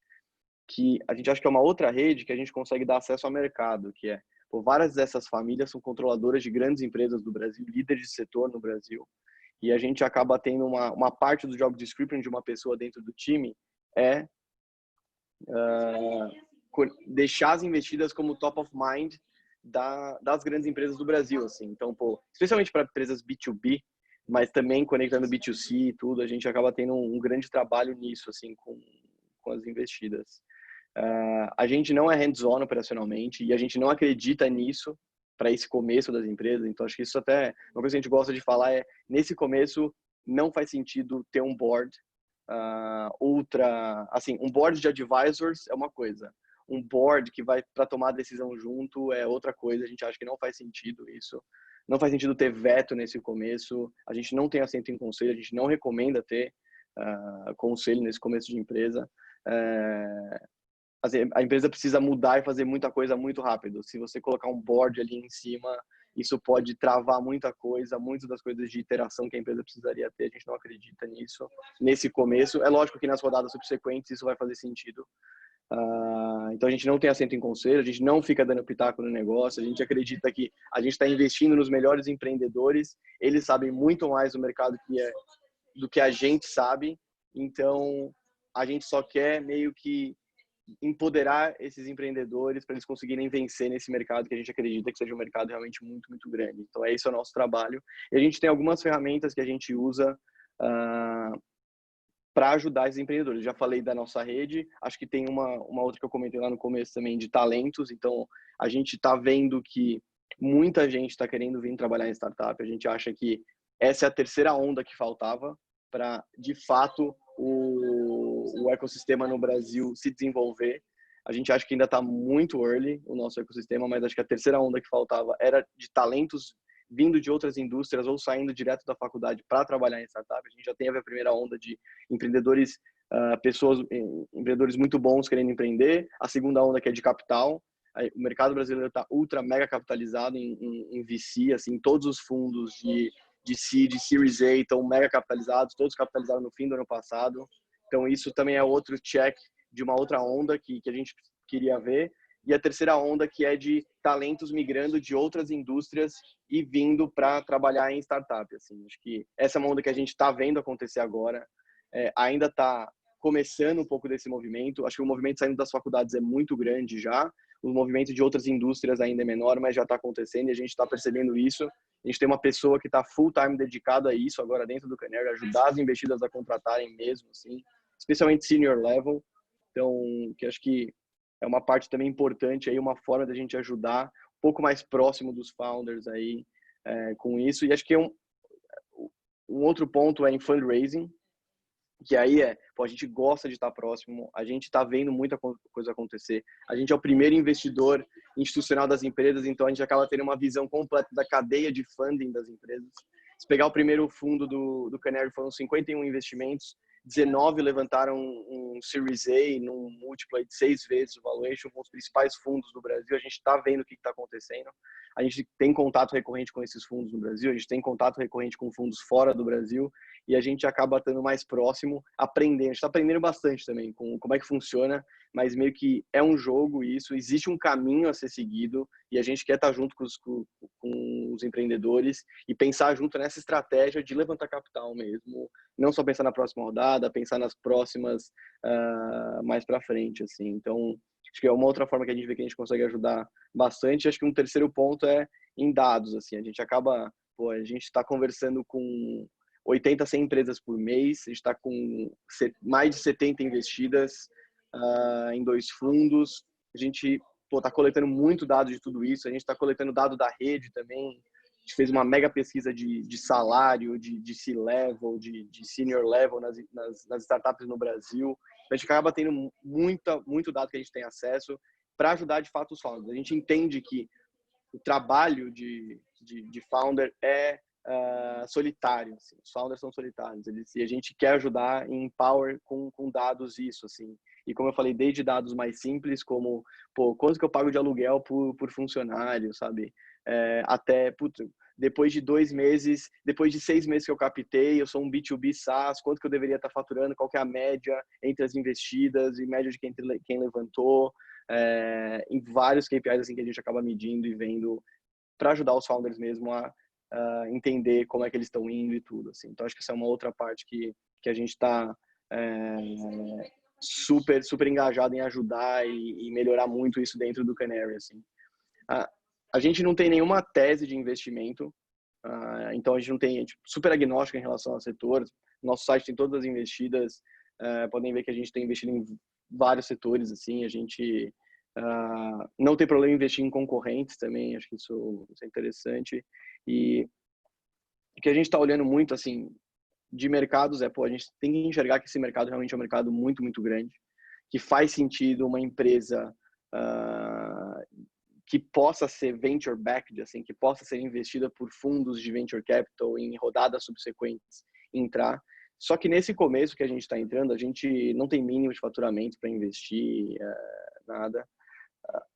Speaker 3: que a gente acha que é uma outra rede que a gente consegue dar acesso ao mercado, que várias dessas famílias são controladoras de grandes empresas do Brasil, líderes de setor no Brasil, e a gente acaba tendo uma parte do job description de uma pessoa dentro do time deixar as investidas como top of mind das grandes empresas do Brasil, assim. Então, especialmente para empresas B2B, mas também conectando B2C e tudo, a gente acaba tendo um grande trabalho nisso, assim, com as investidas. A gente não é hands-on operacionalmente e a gente não acredita nisso para esse começo das empresas. Então, acho que isso até, uma coisa que a gente gosta de falar nesse começo, não faz sentido ter um board um board de advisors é uma coisa. Um board que vai para tomar a decisão junto é outra coisa. A gente acha que não faz sentido isso. Não faz sentido ter veto nesse começo. A gente não tem assento em conselho. A gente não recomenda ter conselho nesse começo de empresa. A empresa precisa mudar e fazer muita coisa muito rápido. Se você colocar um board ali em cima, isso pode travar muita coisa, muitas das coisas de iteração que a empresa precisaria ter. A gente não acredita nisso nesse começo. É lógico que nas rodadas subsequentes isso vai fazer sentido. Então a gente não tem assento em conselho, a gente não fica dando pitaco no negócio, a gente acredita que a gente está investindo nos melhores empreendedores, eles sabem muito mais do mercado do que a gente sabe, então a gente só quer meio que empoderar esses empreendedores para eles conseguirem vencer nesse mercado que a gente acredita que seja um mercado realmente muito, muito grande. Então esse é o nosso trabalho. E a gente tem algumas ferramentas que a gente usa para ajudar esses empreendedores. Já falei da nossa rede, acho que tem uma outra que eu comentei lá no começo também, de talentos. Então, a gente está vendo que muita gente está querendo vir trabalhar em startup. A gente acha que essa é a terceira onda que faltava para, de fato, o ecossistema no Brasil se desenvolver. A gente acha que ainda está muito early o nosso ecossistema, mas acho que a terceira onda que faltava era de talentos vindo de outras indústrias ou saindo direto da faculdade para trabalhar em startup. A gente já teve a primeira onda de empreendedores, empreendedores muito bons querendo empreender. A segunda onda que é de capital. O mercado brasileiro está ultra mega capitalizado em VC, assim, todos os fundos de seed, Series A estão mega capitalizados, todos capitalizaram no fim do ano passado. Então isso também é outro check de uma outra onda que a gente queria ver. E a terceira onda que é de talentos migrando de outras indústrias e vindo para trabalhar em startup. Assim, acho que essa é uma onda que a gente está vendo acontecer agora. Ainda está começando um pouco desse movimento. Acho que o movimento saindo das faculdades é muito grande já. O movimento de outras indústrias ainda é menor, mas já está acontecendo e a gente está percebendo isso. A gente tem uma pessoa que está full time dedicada a isso agora dentro do Canary, ajudar as investidas a contratarem mesmo, assim, especialmente senior level. Então, que acho que é uma parte também importante aí, uma forma da gente ajudar um pouco mais próximo dos founders aí com isso. E acho que um outro ponto é em fundraising, que aí a gente gosta de estar próximo, a gente está vendo muita coisa acontecer. A gente é o primeiro investidor institucional das empresas, então a gente acaba tendo uma visão completa da cadeia de funding das empresas. Se pegar o primeiro fundo do Canary, foram 51 investimentos, 19 levantaram um Series A num múltiplo de 6 vezes o valuation com os principais fundos do Brasil. A gente está vendo o que está acontecendo. A gente tem contato recorrente com esses fundos no Brasil, a gente tem contato recorrente com fundos fora do Brasil e a gente acaba estando mais próximo, aprendendo. A gente está aprendendo bastante também com como é que funciona, mas meio que é um jogo isso, existe um caminho a ser seguido e a gente quer estar junto com os empreendedores e pensar junto nessa estratégia de levantar capital mesmo, não só pensar na próxima rodada, pensar nas próximas mais para frente, assim. Então, acho que é uma outra forma que a gente vê que a gente consegue ajudar bastante. Acho que um terceiro ponto é em dados, assim. A gente a gente está conversando com 80, 100 empresas por mês, a gente está com mais de 70 investidas em 2 fundos. A gente está coletando muito dado de tudo isso, a gente está coletando dado da rede também. A gente fez uma mega pesquisa de salário, de C-level, de senior level nas startups no Brasil. A gente acaba tendo muito dado que a gente tem acesso para ajudar de fato os founders. A gente entende que o trabalho de founder é solitário, assim. Os founders são solitários, e a gente quer ajudar em empower com dados isso, assim. E como eu falei, desde dados mais simples, como, quanto que eu pago de aluguel por funcionário, sabe? Até, depois de 2 meses, depois de 6 meses que eu captei, eu sou um B2B SaaS, quanto que eu deveria estar faturando, qual que é a média entre as investidas e média de quem levantou, em vários KPIs assim, que a gente acaba medindo e vendo para ajudar os founders mesmo a entender como é que eles estão indo e tudo, assim. Então, acho que essa é uma outra parte que a gente está super engajado em ajudar e melhorar muito isso dentro do Canary, assim. A gente não tem nenhuma tese de investimento, então a gente não tem super agnóstico em relação ao setor. Nosso site tem todas as investidas, podem ver que a gente tem investido em vários setores, assim. A gente não tem problema em investir em concorrentes também, acho que isso é interessante. E o que a gente está olhando muito, assim, de mercados a gente tem que enxergar que esse mercado realmente é um mercado muito grande, que faz sentido uma empresa que possa ser venture backed, assim, que possa ser investida por fundos de venture capital em rodadas subsequentes entrar. Só que nesse começo que a gente está entrando, a gente não tem mínimo de faturamento para investir, nada.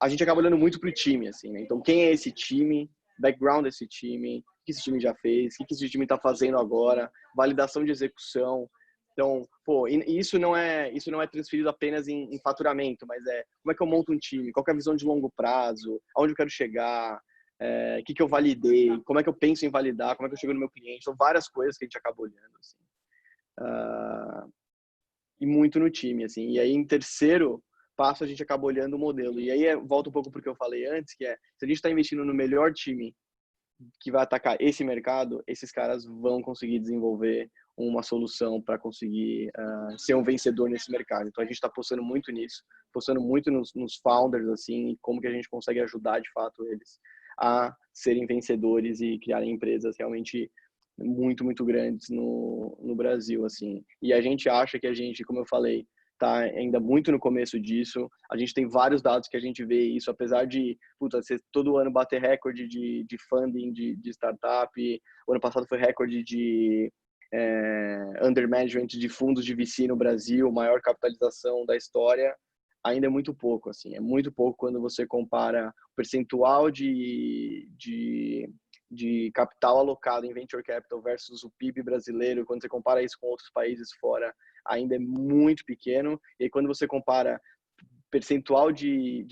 Speaker 3: A gente acaba olhando muito para o time, assim, né? Então, quem é esse time? Background desse time? O que esse time já fez? O que esse time está fazendo agora? Validação de execução. Então, isso não é transferido apenas em faturamento, mas como é que eu monto um time? Qual que é a visão de longo prazo? Aonde eu quero chegar? O que eu validei? Como é que eu penso em validar? Como é que eu chego no meu cliente? São várias coisas que a gente acaba olhando, assim. E muito no time, assim. E aí, em terceiro passo, a gente acaba olhando o modelo. E aí, volta um pouco para o que eu falei antes, que se a gente está investindo no melhor time que vai atacar esse mercado, esses caras vão conseguir desenvolver uma solução para conseguir ser um vencedor nesse mercado. Então, a gente está apostando muito nisso, apostando muito nos founders, assim, e como que a gente consegue ajudar, de fato, eles a serem vencedores e criarem empresas realmente muito grandes no Brasil, assim. E a gente acha que a gente, como eu falei, está ainda muito no começo disso. A gente tem vários dados que a gente vê isso, apesar de todo ano bater recorde de funding de startup. O ano passado foi recorde de under management de fundos de VC no Brasil, maior capitalização da história. Ainda é muito pouco, assim. É muito pouco quando você compara o percentual de capital alocado em venture capital versus o PIB brasileiro. Quando você compara isso com outros países fora, ainda é muito pequeno. E aí, quando você compara percentual de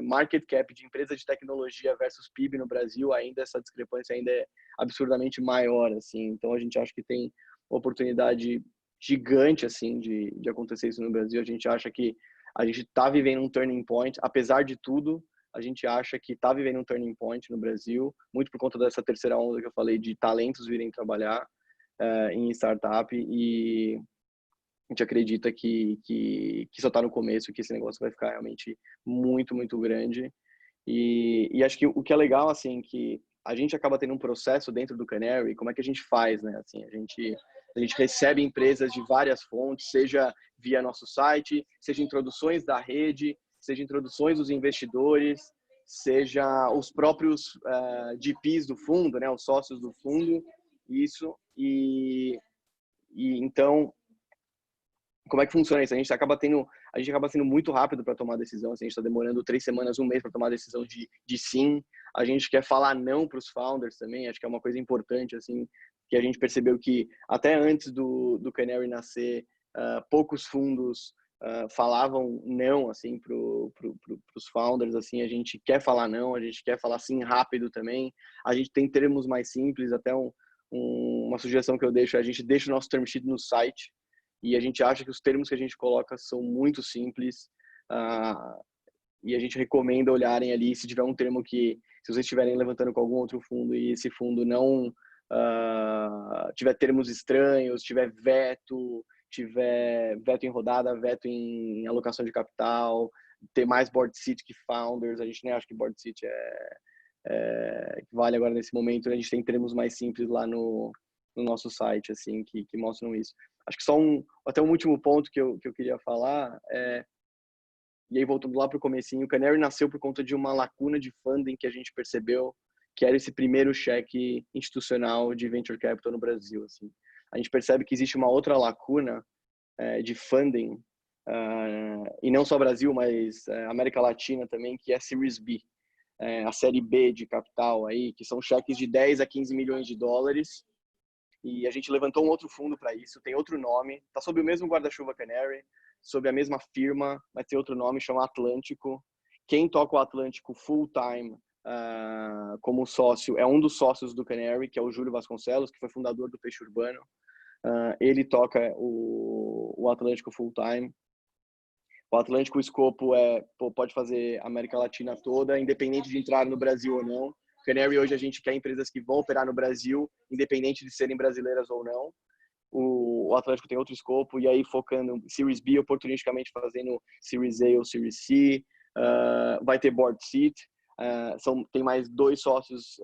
Speaker 3: market cap de empresa de tecnologia versus PIB no Brasil, ainda essa discrepância ainda é absurdamente maior, assim. Então, a gente acha que tem uma oportunidade gigante, assim, de acontecer isso no Brasil. A gente acha que a gente está vivendo um turning point, apesar de tudo. A gente acha que está vivendo um turning point no Brasil, muito por conta dessa terceira onda que eu falei, de talentos virem trabalhar em startup, e a gente acredita que só está no começo, que esse negócio vai ficar realmente muito grande. E acho que o que é legal, assim, que a gente acaba tendo um processo dentro do Canary. Como é que a gente faz, né? Assim, a gente recebe empresas de várias fontes, seja via nosso site, seja introduções da rede, seja introduções dos investidores, seja os próprios GPs do fundo, né, os sócios do fundo, isso. E então como é que funciona isso? A gente acaba sendo muito rápido para tomar decisão. Assim, a gente está demorando 3 semanas, 1 mês para tomar a decisão de sim. A gente quer falar não para os founders também. Acho que é uma coisa importante, assim, que a gente percebeu que até antes do Canary nascer, poucos fundos falavam não, assim, pros founders. Assim, a gente quer falar não, a gente quer falar sim rápido também. A gente tem termos mais simples. Até uma sugestão que eu deixo, a gente deixa o nosso term sheet no site. E a gente acha que os termos que a gente coloca são muito simples, e a gente recomenda olharem ali se tiver um termo que, se vocês estiverem levantando com algum outro fundo e esse fundo não tiver termos estranhos, tiver veto em rodada, veto em alocação de capital, ter mais board seat que founders. A gente nem acha que board seat que vale agora nesse momento. A gente tem termos mais simples lá no nosso site, assim, que mostram isso. Acho que até um último ponto que eu queria falar e aí voltando lá para o comecinho, o Canary nasceu por conta de uma lacuna de funding que a gente percebeu, que era esse primeiro cheque institucional de venture capital no Brasil. Assim. A gente percebe que existe uma outra lacuna de funding, e não só Brasil, mas América Latina também, que é a Series B, a série B de capital aí, que são cheques de 10 a 15 milhões de dólares. E a gente levantou um outro fundo para isso, tem outro nome, está sob o mesmo guarda-chuva Canary, sob a mesma firma, mas tem outro nome, chama Atlântico. Quem toca o Atlântico full-time como sócio é um dos sócios do Canary, que é o Júlio Vasconcelos, que foi fundador do Peixe Urbano. Ele toca o Atlântico full-time. O Atlântico, o escopo pode fazer a América Latina toda, independente de entrar no Brasil ou não. Canary hoje a gente quer empresas que vão operar no Brasil, independente de serem brasileiras ou não. O Atlântico tem outro escopo, e aí focando em Series B, oportunisticamente fazendo Series A ou Series C. Vai ter board seat. Tem mais 2 sócios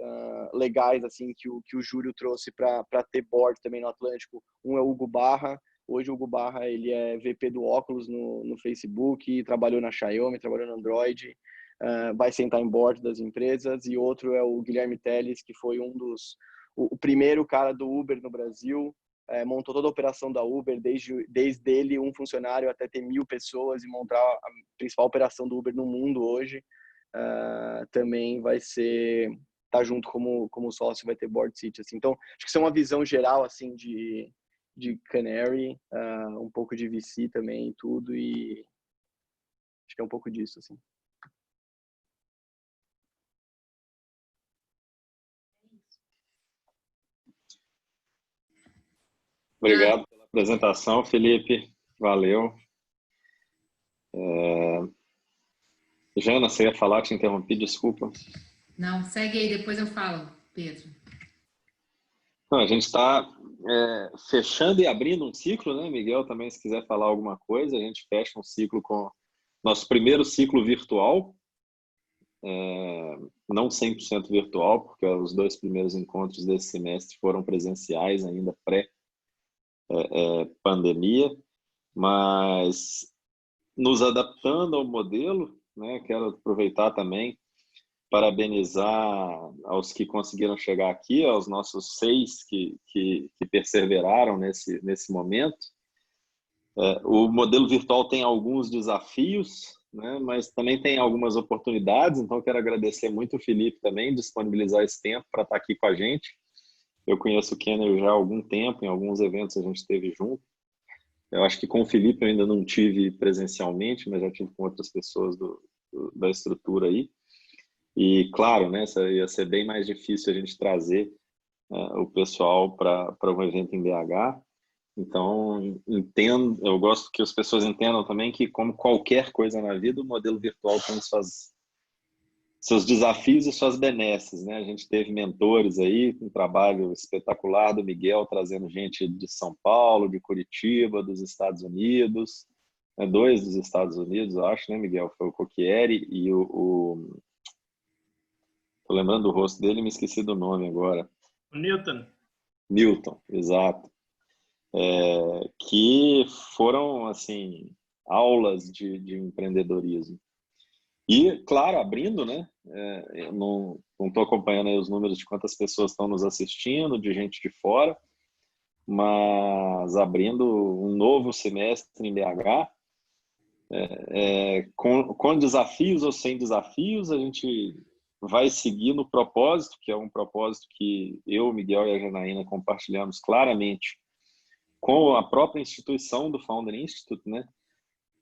Speaker 3: legais assim que o Júlio trouxe para ter board também no Atlântico. Um é o Hugo Barra. Hoje o Hugo Barra ele é VP do Oculus no Facebook, trabalhou na Xiaomi, trabalhou no Android. Vai sentar em board das empresas. E outro é o Guilherme Teles, que foi o primeiro cara do Uber no Brasil, montou toda a operação da Uber, desde ele, um funcionário, até ter 1.000 pessoas e montar a principal operação do Uber no mundo hoje. Também vai tá junto como sócio, vai ter board seat. Assim. Então, acho que isso é uma visão geral assim de Canary, um pouco de VC também, tudo, e acho que é um pouco disso, assim.
Speaker 10: Obrigado pela apresentação, Felipe. Valeu. Jana, você ia falar, te interrompi, desculpa.
Speaker 1: Não, segue aí, depois eu falo, Pedro.
Speaker 10: Não, a gente está fechando e abrindo um ciclo, né, Miguel? Também, se quiser falar alguma coisa, a gente fecha um ciclo com nosso primeiro ciclo virtual, não 100% virtual, porque os 2 primeiros encontros desse semestre foram presenciais, ainda pré-pandemia, mas nos adaptando ao modelo, né? Quero aproveitar também parabenizar aos que conseguiram chegar aqui, aos nossos 6 que perseveraram nesse momento. O modelo virtual tem alguns desafios, né, mas também tem algumas oportunidades, então quero agradecer muito o Felipe também, disponibilizar esse tempo para estar aqui com a gente. Eu conheço o Kenner já há algum tempo, em alguns eventos a gente esteve junto. Eu acho que com o Felipe eu ainda não tive presencialmente, mas já tive com outras pessoas da estrutura aí. E, claro, né, ia ser bem mais difícil a gente trazer o pessoal para um evento em BH. Então, eu gosto que as pessoas entendam também que, como qualquer coisa na vida, o modelo virtual tem seus desafios e suas benesses, né? A gente teve mentores aí, um trabalho espetacular do Miguel, trazendo gente de São Paulo, de Curitiba, dos Estados Unidos, 2 dos Estados Unidos, eu acho, né, Miguel? Foi o Coquieri e tô lembrando do rosto dele e me esqueci do nome agora. Newton, exato. Que foram, assim, aulas de empreendedorismo. E, claro, abrindo, né? Eu não estou acompanhando aí os números de quantas pessoas estão nos assistindo, de gente de fora, mas abrindo um novo semestre em BH, com desafios ou sem desafios, a gente vai seguir no propósito, que é um propósito que eu, Miguel e a Janaína compartilhamos claramente com a própria instituição do Founder Institute, né?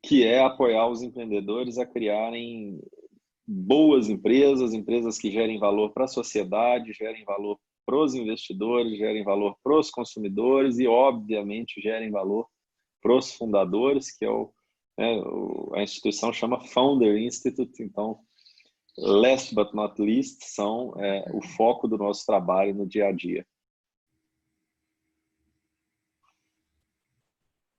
Speaker 10: Que é apoiar os empreendedores a criarem boas empresas que gerem valor para a sociedade, gerem valor para os investidores, gerem valor para os consumidores e, obviamente, gerem valor para os fundadores, que a instituição chama Founder Institute. Então, last but not least, são o foco do nosso trabalho no dia a dia.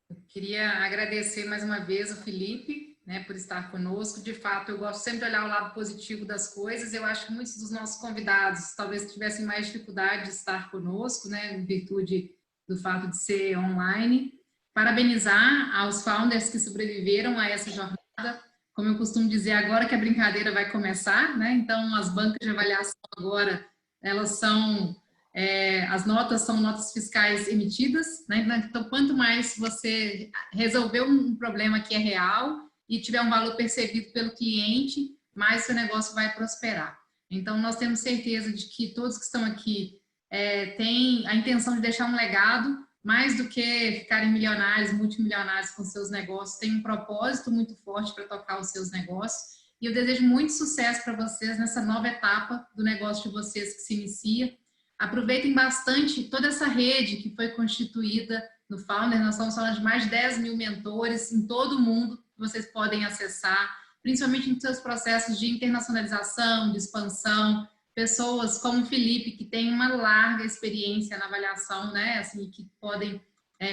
Speaker 1: Eu queria agradecer mais uma vez o Felipe, né, por estar conosco. De fato, eu gosto sempre de olhar o lado positivo das coisas. Eu acho que muitos dos nossos convidados talvez tivessem mais dificuldade de estar conosco, né, em virtude do fato de ser online. Parabenizar aos founders que sobreviveram a essa jornada. Como eu costumo dizer, agora que a brincadeira vai começar, né? Então, as bancas de avaliação agora, elas são... as notas são notas fiscais emitidas, né? Então, quanto mais você resolver um problema que é real e tiver um valor percebido pelo cliente, mais seu negócio vai prosperar. Então, nós temos certeza de que todos que estão aqui têm a intenção de deixar um legado, mais do que ficarem milionários, multimilionários com seus negócios, tem um propósito muito forte para tocar os seus negócios. E eu desejo muito sucesso para vocês nessa nova etapa do negócio de vocês que se inicia. Aproveitem bastante toda essa rede que foi constituída no Founder. Nós estamos falando de mais de 10 mil mentores em todo o mundo que vocês podem acessar, principalmente em seus processos de internacionalização, de expansão. Pessoas como o Felipe, que tem uma larga experiência na avaliação, né, assim, que podem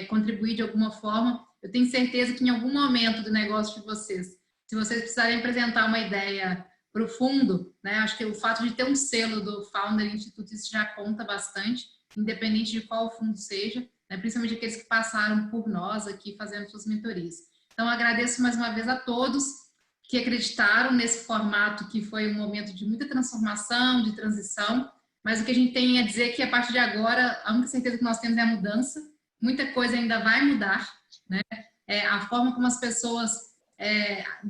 Speaker 1: contribuir de alguma forma. Eu tenho certeza que em algum momento do negócio de vocês, se vocês precisarem apresentar uma ideia para o fundo, né, acho que o fato de ter um selo do Founder Institute, isso já conta bastante, independente de qual fundo seja, né, principalmente aqueles que passaram por nós aqui fazendo suas mentorias. Então, agradeço mais uma vez a todos que acreditaram nesse formato, que foi um momento de muita transformação, de transição, mas o que a gente tem a dizer é que a partir de agora, a única certeza que nós temos é a mudança, muita coisa ainda vai mudar, né? A forma como as pessoas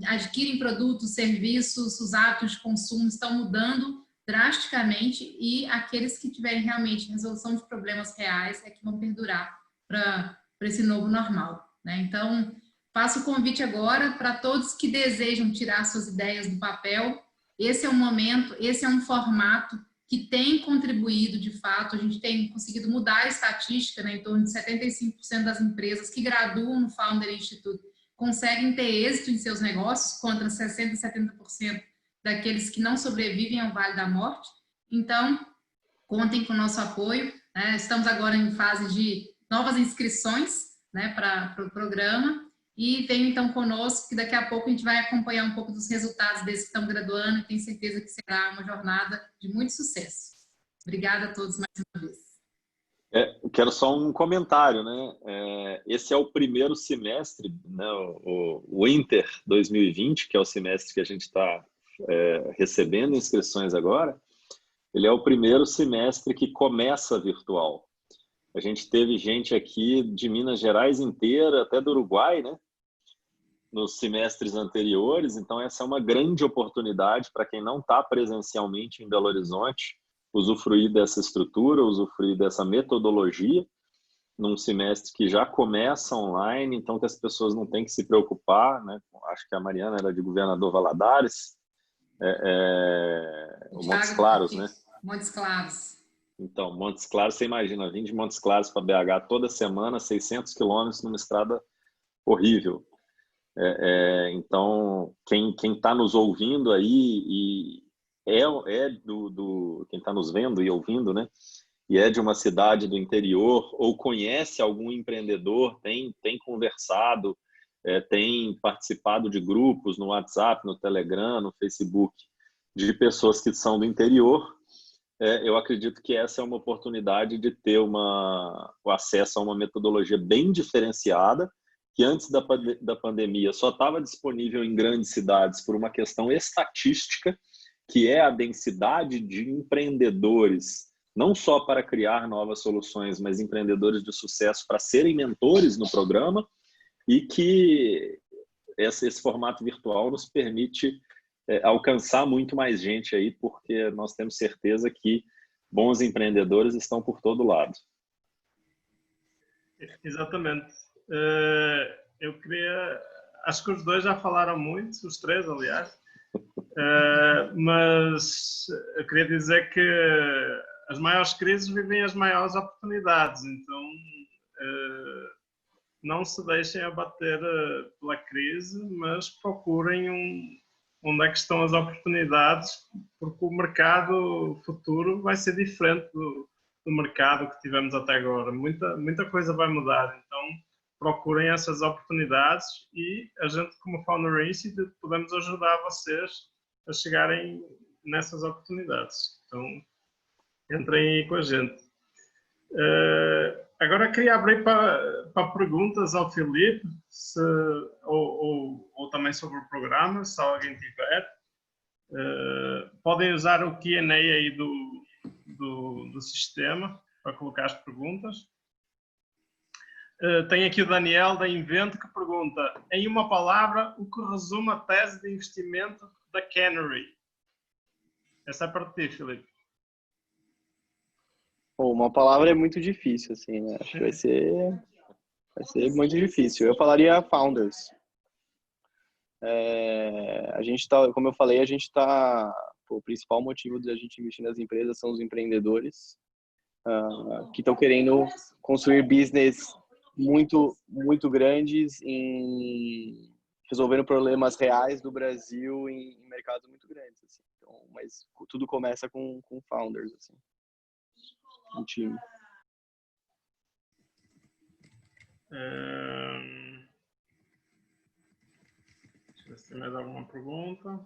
Speaker 1: adquirem produtos, serviços, os hábitos de consumo estão mudando drasticamente e aqueles que tiverem realmente resolução de problemas reais é que vão perdurar para esse novo normal, né? Então, faço o convite agora para todos que desejam tirar suas ideias do papel. Esse é um momento, esse é um formato que tem contribuído de fato. A gente tem conseguido mudar a estatística, né? Em torno de 75% das empresas que graduam no Founder Institute conseguem ter êxito em seus negócios, contra 60%, 70% daqueles que não sobrevivem ao Vale da Morte. Então, contem com o nosso apoio, né? Estamos agora em fase de novas inscrições, né, para o programa. E venham então conosco, que daqui a pouco a gente vai acompanhar um pouco dos resultados desses que estão graduando e tenho certeza que será uma jornada de muito sucesso. Obrigada a todos mais uma vez.
Speaker 10: Eu quero só um comentário, né? Esse é o primeiro semestre, né? O Inter 2020, que é o semestre que a gente está recebendo inscrições agora, ele é o primeiro semestre que começa virtual. A gente teve gente aqui de Minas Gerais inteira, até do Uruguai, né? Nos semestres anteriores. Então, essa é uma grande oportunidade para quem não está presencialmente em Belo Horizonte, usufruir dessa estrutura, usufruir dessa metodologia, num semestre que já começa online, então que as pessoas não têm que se preocupar, né? Acho que a Mariana era de Governador Valadares, o Montes Claros, né?
Speaker 1: Montes Claros.
Speaker 10: Então, Montes Claros, você imagina, vim de Montes Claros para BH toda semana, 600 quilômetros numa estrada horrível. Então, quem está nos ouvindo aí quem está nos vendo e ouvindo, né? E é de uma cidade do interior ou conhece algum empreendedor, tem conversado, tem participado de grupos no WhatsApp, no Telegram, no Facebook, de pessoas que são do interior. Eu acredito que essa é uma oportunidade de ter o acesso a uma metodologia bem diferenciada, que antes da pandemia só estava disponível em grandes cidades por uma questão estatística, que é a densidade de empreendedores não só para criar novas soluções, mas empreendedores de sucesso para serem mentores no programa, e que esse formato virtual nos permite alcançar muito mais gente aí, porque nós temos certeza que bons empreendedores estão por todo lado.
Speaker 2: Exatamente. Eu queria... Acho que os dois já falaram muito, os três, aliás, mas eu queria dizer que as maiores crises vivem as maiores oportunidades, então não se deixem abater pela crise, mas procurem onde é que estão as oportunidades, porque o mercado futuro vai ser diferente do mercado que tivemos até agora. Muita coisa vai mudar, então procurem essas oportunidades e a gente, como Founder Institute, podemos ajudar vocês a chegarem nessas oportunidades. Então, entrem aí com a gente. Agora queria abrir para perguntas ao Filipe, ou também sobre o programa, se alguém tiver. Podem usar o Q&A aí do sistema para colocar as perguntas. Tem aqui o Daniel da Invento que pergunta, em uma palavra, o que resume a tese de investimento da Canary? Essa é para ti, Filipe.
Speaker 3: Uma palavra é muito difícil, assim, né? Acho que vai ser muito difícil. Eu falaria founders. A gente tá, como eu falei, o principal motivo da gente investir nas empresas são os empreendedores que estão querendo construir business muito grandes em resolvendo problemas reais do Brasil em mercados muito grandes, assim. Então, mas tudo começa com founders, assim. Um time.
Speaker 2: Deixa eu ver se tem mais alguma pergunta.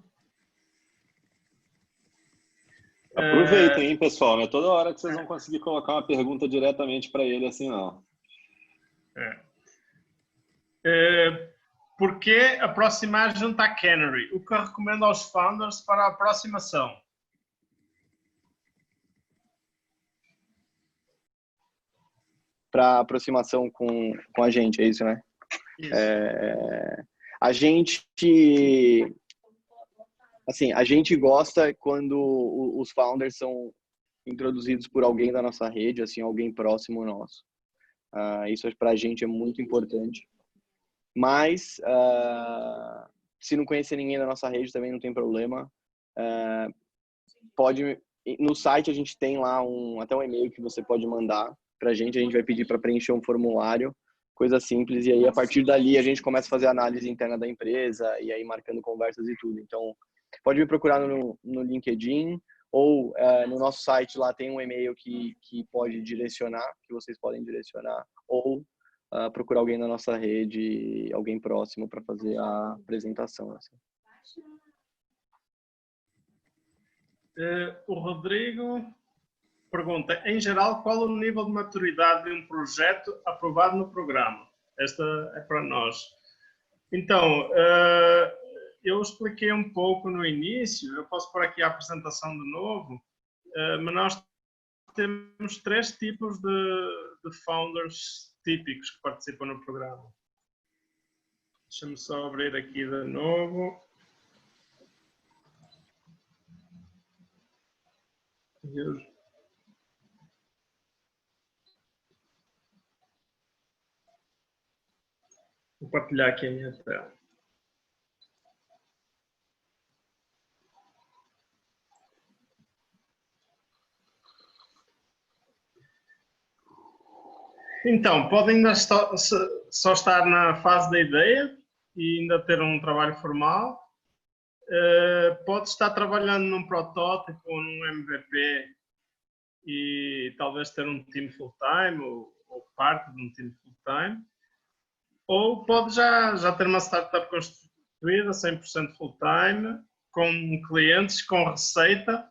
Speaker 10: Aproveitem, hein, pessoal. Não é toda hora que vocês vão conseguir colocar uma pergunta diretamente para ele assim, não.
Speaker 2: Por que aproximar junto à Canary? O que eu recomendo aos founders para a aproximação?
Speaker 3: Para aproximação com a gente, é isso, né?
Speaker 2: Isso.
Speaker 3: A gente gosta quando os founders são introduzidos por alguém da nossa rede, assim, alguém próximo nosso. Isso para a gente é muito importante. Mas, se não conhecer ninguém da nossa rede, também não tem problema. No site a gente tem lá até um e-mail que você pode mandar para a gente vai pedir para preencher um formulário, coisa simples, e aí a partir dali a gente começa a fazer análise interna da empresa e aí marcando conversas e tudo. Então, pode me procurar no LinkedIn ou no nosso site lá tem um e-mail que pode direcionar, que vocês podem direcionar, ou procurar alguém na nossa rede, alguém próximo para fazer a apresentação. Assim.
Speaker 2: O Rodrigo pergunta, em geral, qual o nível de maturidade de um projeto aprovado no programa? Esta é para nós. Então, eu expliquei um pouco no início, eu posso pôr aqui a apresentação de novo, mas nós temos 3 tipos de founders típicos que participam no programa. Deixa-me só abrir aqui de novo. Vou partilhar aqui a minha tela. Então, podem ainda só estar na fase da ideia e ainda ter um trabalho formal. Pode estar trabalhando num protótipo ou num MVP e talvez ter um time full-time ou parte de um time full-time. Ou pode já ter uma startup constituída, 100% full-time, com clientes, com receita,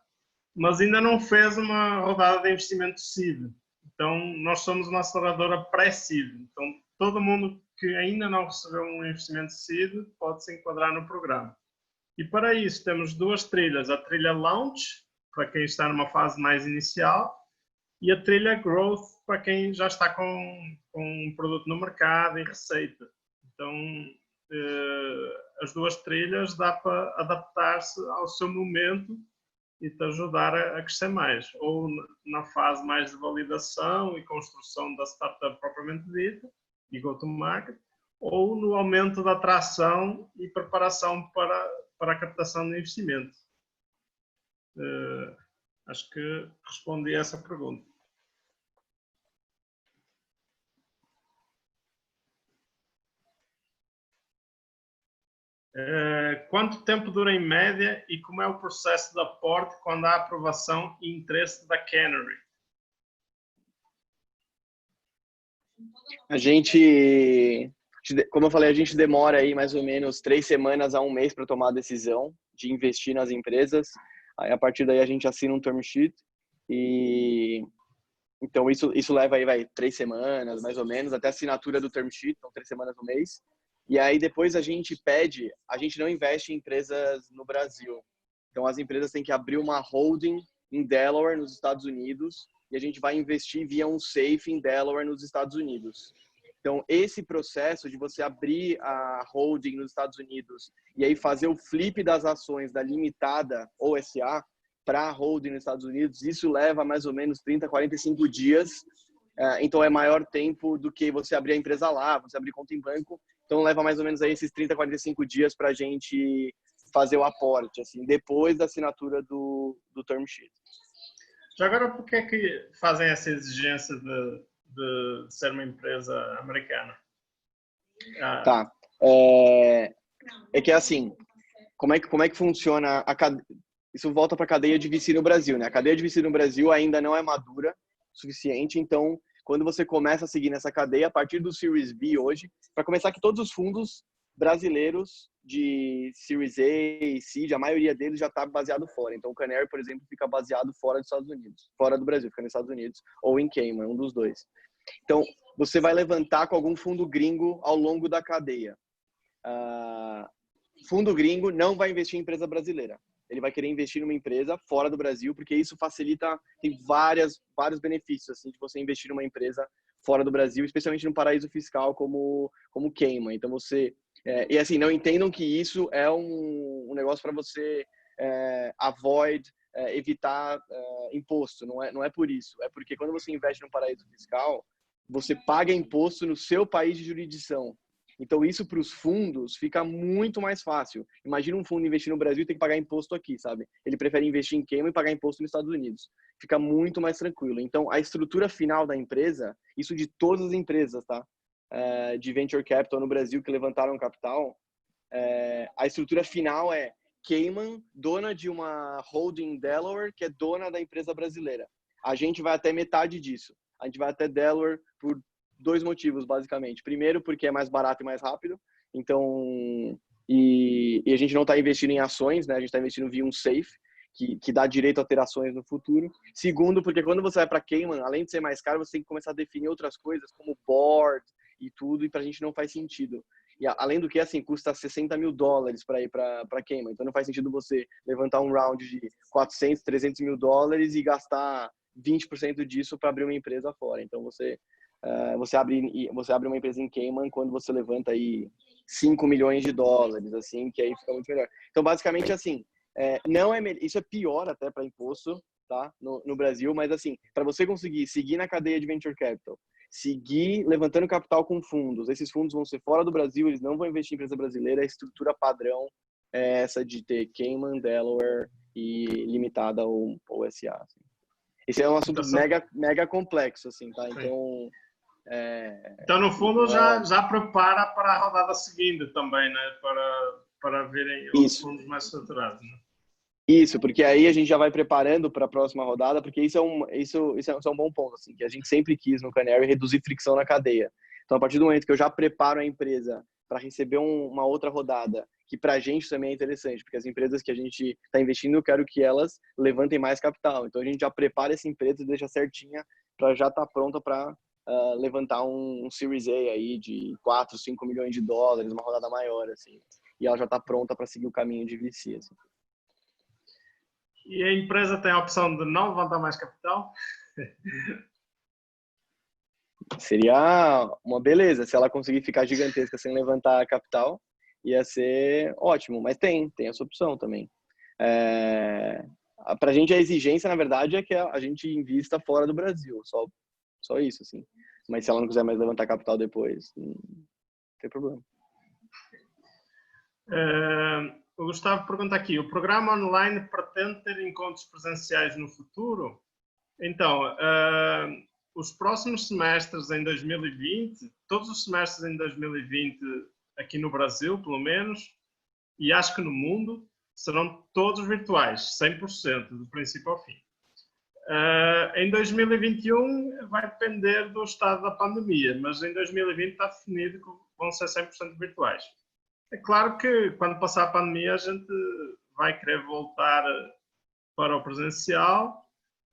Speaker 2: mas ainda não fez uma rodada de investimento seed. Então, nós somos uma aceleradora pré-seed. Então, todo mundo que ainda não recebeu um investimento seed pode se enquadrar no programa. E para isso, temos 2 trilhas. A trilha Launch, para quem está numa fase mais inicial, e a trilha Growth para quem já está com um produto no mercado e receita. Então, as duas trilhas dá para adaptar-se ao seu momento e te ajudar a crescer mais, ou na fase mais de validação e construção da startup propriamente dita, e go-to-market, ou no aumento da atração e preparação para a captação de investimento. Acho que respondi a essa pergunta. Quanto tempo dura em média e como é o processo de aporte quando há aprovação e interesse da Canary?
Speaker 3: A gente, como eu falei, a gente demora aí mais ou menos 3 semanas a 1 mês para tomar a decisão de investir nas empresas. Aí, a partir daí, a gente assina um term sheet e então isso leva aí 3 semanas, mais ou menos, até a assinatura do term sheet, então 3 semanas, 1 mês. E aí depois a gente não investe em empresas no Brasil. Então as empresas têm que abrir uma holding em Delaware, nos Estados Unidos, e a gente vai investir via um safe em Delaware, nos Estados Unidos. Então esse processo de você abrir a holding nos Estados Unidos e aí fazer o flip das ações da limitada OSA para a holding nos Estados Unidos, isso leva mais ou menos 30, 45 dias. Então é maior tempo do que você abrir a empresa lá, você abrir conta em banco. Então leva mais ou menos aí esses 30, 45 dias para a gente fazer o aporte, assim, depois da assinatura do term sheet.
Speaker 2: Já agora, por que é que fazem essa exigência de ser uma empresa americana?
Speaker 3: Tá. É que assim, como é que funciona a cadeia? Isso volta para a cadeia de VC no Brasil, né? A cadeia de VC no Brasil ainda não é madura o suficiente, então quando você começa a seguir nessa cadeia, a partir do Series B hoje, para começar que todos os fundos brasileiros de Series A e Seed, a maioria deles já está baseado fora. Então o Canary, por exemplo, fica baseado fora dos Estados Unidos, fora do Brasil, fica nos Estados Unidos, ou em Cayman, um dos dois. Então você vai levantar com algum fundo gringo ao longo da cadeia. Fundo gringo não vai investir em empresa brasileira. Ele vai querer investir numa empresa fora do Brasil, porque isso facilita, tem vários benefícios assim de você investir numa empresa fora do Brasil, especialmente num paraíso fiscal como Cayman. Então e assim, não entendam que isso é um negócio para você evitar imposto, não é por isso. É porque quando você investe num paraíso fiscal, você paga imposto no seu país de jurisdição. Então, isso para os fundos fica muito mais fácil. Imagina um fundo investir no Brasil e ter que pagar imposto aqui, sabe? Ele prefere investir em Cayman e pagar imposto nos Estados Unidos. Fica muito mais tranquilo. Então, a estrutura final da empresa, isso de todas as empresas, tá? De Venture Capital no Brasil que levantaram capital, a estrutura final é Cayman, dona de uma holding em Delaware, que é dona da empresa brasileira. A gente vai até metade disso. A gente vai até Delaware por 2 motivos, basicamente. Primeiro, porque é mais barato e mais rápido. Então, e a gente não está investindo em ações, né? A gente está investindo via um safe, que dá direito a ter ações no futuro. Segundo, porque quando você vai para Cayman, além de ser mais caro, você tem que começar a definir outras coisas, como board e tudo, e para a gente não faz sentido. E além do que, assim, custa $60 mil para ir para Cayman. Então, não faz sentido você levantar um round de 400, 300 mil dólares e gastar 20% disso para abrir uma empresa fora. Então, você abre uma empresa em Cayman quando você levanta aí $5 milhões, assim, que aí fica muito melhor. Então, basicamente, assim, isso é pior até para imposto, tá? No Brasil, mas assim, para você conseguir seguir na cadeia de Venture Capital, seguir levantando capital com fundos, esses fundos vão ser fora do Brasil, eles não vão investir em empresa brasileira, a estrutura padrão é essa de ter Cayman, Delaware e limitada ou SA. Assim. Esse é um assunto mega complexo, assim, tá? Então...
Speaker 2: Então, no fundo, já prepara para a rodada seguinte também, né? Para verem os fundos mais estruturados, né?
Speaker 3: Isso, porque aí a gente já vai preparando para a próxima rodada, porque isso é um bom ponto, assim, que a gente sempre quis no Canary, reduzir fricção na cadeia. Então, a partir do momento que eu já preparo a empresa para receber uma outra rodada, que para a gente também é interessante, porque as empresas que a gente está investindo, eu quero que elas levantem mais capital. Então, a gente já prepara essa empresa e deixa certinha para já estar pronta para levantar um Series A aí de 4, 5 milhões de dólares, uma rodada maior, assim. E ela já está pronta para seguir o caminho de VC, assim.
Speaker 2: E a empresa tem a opção de não levantar mais capital?
Speaker 3: Seria uma beleza. Se ela conseguir ficar gigantesca sem levantar capital, ia ser ótimo. Mas tem essa opção também. Pra gente, a exigência, na verdade, é que a gente invista fora do Brasil. Só isso, assim. Mas se ela não quiser mais levantar capital depois, não tem problema.
Speaker 2: O Gustavo pergunta aqui, o programa online pretende ter encontros presenciais no futuro? Então, os próximos semestres em 2020, todos os semestres em 2020, aqui no Brasil, pelo menos, e acho que no mundo, serão todos virtuais, 100%, do princípio ao fim. Em 2021 vai depender do estado da pandemia, mas em 2020 está definido que vão ser 100% virtuais. É claro que quando passar a pandemia a gente vai querer voltar para o presencial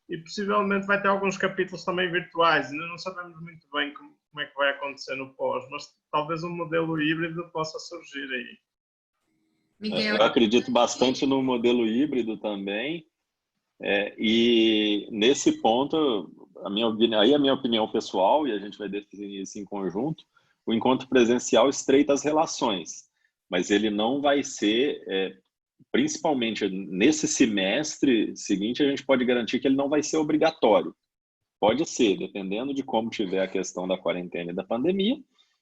Speaker 2: e possivelmente vai ter alguns capítulos também virtuais. Ainda não sabemos muito bem como é que vai acontecer no pós, mas talvez um modelo híbrido possa surgir aí.
Speaker 1: Miguel.
Speaker 10: Eu acredito bastante no modelo híbrido também. E nesse ponto, a minha opinião pessoal, e a gente vai definir isso em conjunto, o encontro presencial estreita as relações, mas ele não vai ser, principalmente nesse semestre seguinte, a gente pode garantir que ele não vai ser obrigatório. Pode ser, dependendo de como tiver a questão da quarentena e da pandemia,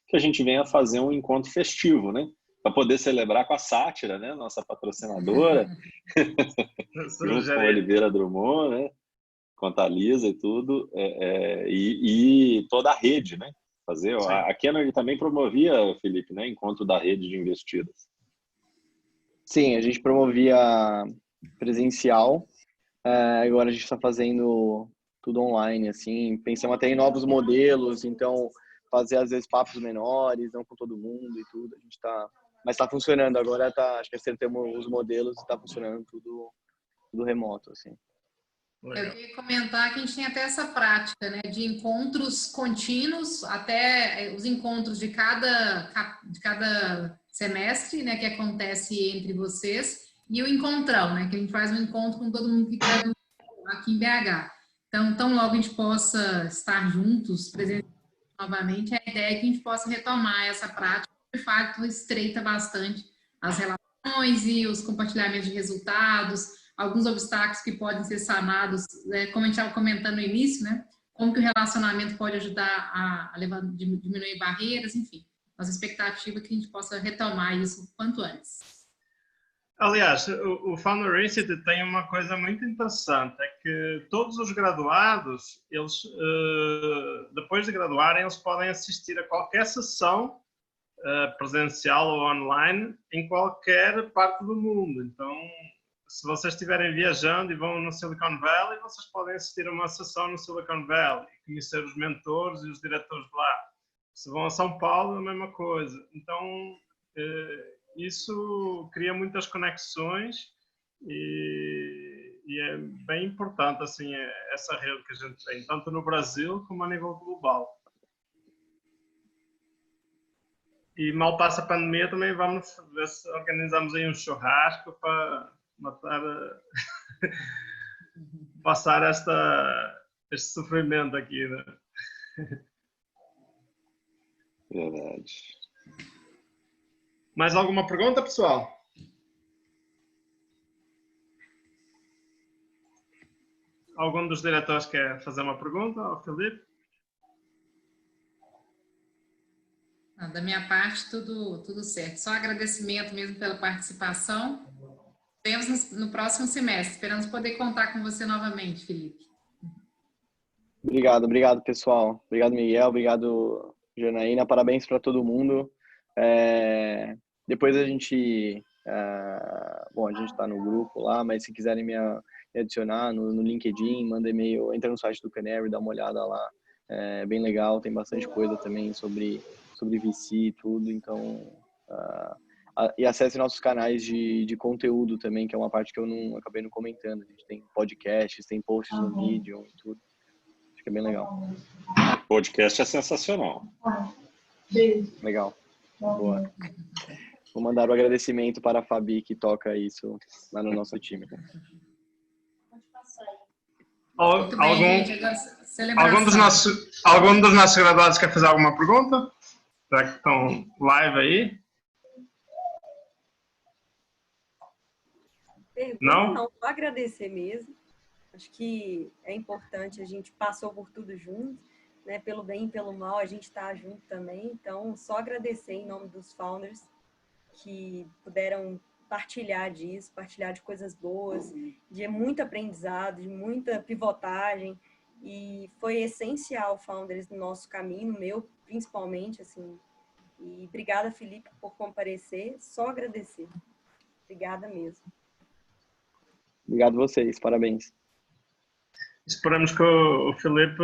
Speaker 10: que a gente venha fazer um encontro festivo, né? Para poder celebrar com a Sátira, né? Nossa patrocinadora, junto com a Oliveira Drummond, né? Com a Thalisa e tudo, e toda a rede, né? Fazer. A Kennedy também promovia, Felipe, né? Encontro da rede de investidas.
Speaker 3: Sim, a gente promovia presencial, agora a gente está fazendo tudo online, assim, pensamos até em novos modelos, então fazer às vezes papos menores, não com todo mundo e tudo, a gente está... Mas está funcionando, agora acho que acertamos os modelos e está funcionando tudo remoto, assim.
Speaker 1: Eu queria comentar que a gente tem até essa prática, né, de encontros contínuos, até os encontros de cada semestre, né, que acontece entre vocês, e o encontrão, né, que a gente faz um encontro com todo mundo que está aqui em BH. Então, tão logo a gente possa estar juntos, presentes novamente, a ideia é que a gente possa retomar essa prática, que de fato estreita bastante as relações e os compartilhamentos de resultados, alguns obstáculos que podem ser sanados, como a gente estava comentando no início, né? Como que o relacionamento pode ajudar a diminuir barreiras, enfim. Nossa expectativa é que a gente possa retomar isso o quanto antes.
Speaker 2: Aliás, o Founder Institute tem uma coisa muito interessante, é que todos os graduados, eles, depois de graduarem, eles podem assistir a qualquer sessão presencial ou online em qualquer parte do mundo. Então, se vocês estiverem viajando e vão no Silicon Valley, vocês podem assistir a uma sessão no Silicon Valley e conhecer os mentores e os diretores de lá. Se vão a São Paulo, a mesma coisa. Então, isso cria muitas conexões e é bem importante assim, essa rede que a gente tem, tanto no Brasil como a nível global. E mal passa a pandemia, também vamos ver se organizamos aí um churrasco para passar este sofrimento aqui, né?
Speaker 10: Verdade.
Speaker 2: Mais alguma pergunta, pessoal? Algum dos diretores quer fazer uma pergunta ao Felipe?
Speaker 1: Da minha parte, tudo certo. Só agradecimento mesmo pela participação. Vemos no próximo semestre. Esperamos poder contar com você novamente, Felipe.
Speaker 3: Obrigado, pessoal. Obrigado, Miguel. Obrigado, Janaína. Parabéns para todo mundo. Depois a gente está no grupo lá, mas se quiserem me adicionar no LinkedIn, manda e-mail, entra no site do Canary, dá uma olhada lá. É bem legal, tem bastante coisa também sobre VC e tudo, então... e acesse nossos canais de conteúdo também, que é uma parte que eu acabei não comentando. A gente tem podcasts, tem posts no Medium e tudo. Acho que é bem legal.
Speaker 10: Podcast é sensacional.
Speaker 3: Legal. Boa. Vou mandar o agradecimento para a Fabi, que toca isso lá no nosso time.
Speaker 1: Muito bem, gente. Agora, celebração.
Speaker 2: Algum dos nossos graduados quer fazer alguma pergunta? Será que estão live aí?
Speaker 8: Não, só agradecer mesmo. Acho que é importante, a gente passou por tudo junto, né? Pelo bem e pelo mal, a gente está junto também. Então, só agradecer em nome dos founders que puderam partilhar disso, partilhar de coisas boas, de muito aprendizado, de muita pivotagem. E foi essencial, founders, no nosso caminho, no meu principalmente, assim. E obrigada, Felipe, por comparecer. Só agradecer. Obrigada mesmo.
Speaker 3: Obrigado a vocês, parabéns.
Speaker 2: Esperamos que o Filipe,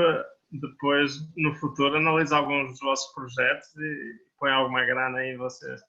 Speaker 2: depois, no futuro, analise alguns dos vossos projetos e põe alguma grana aí em vocês.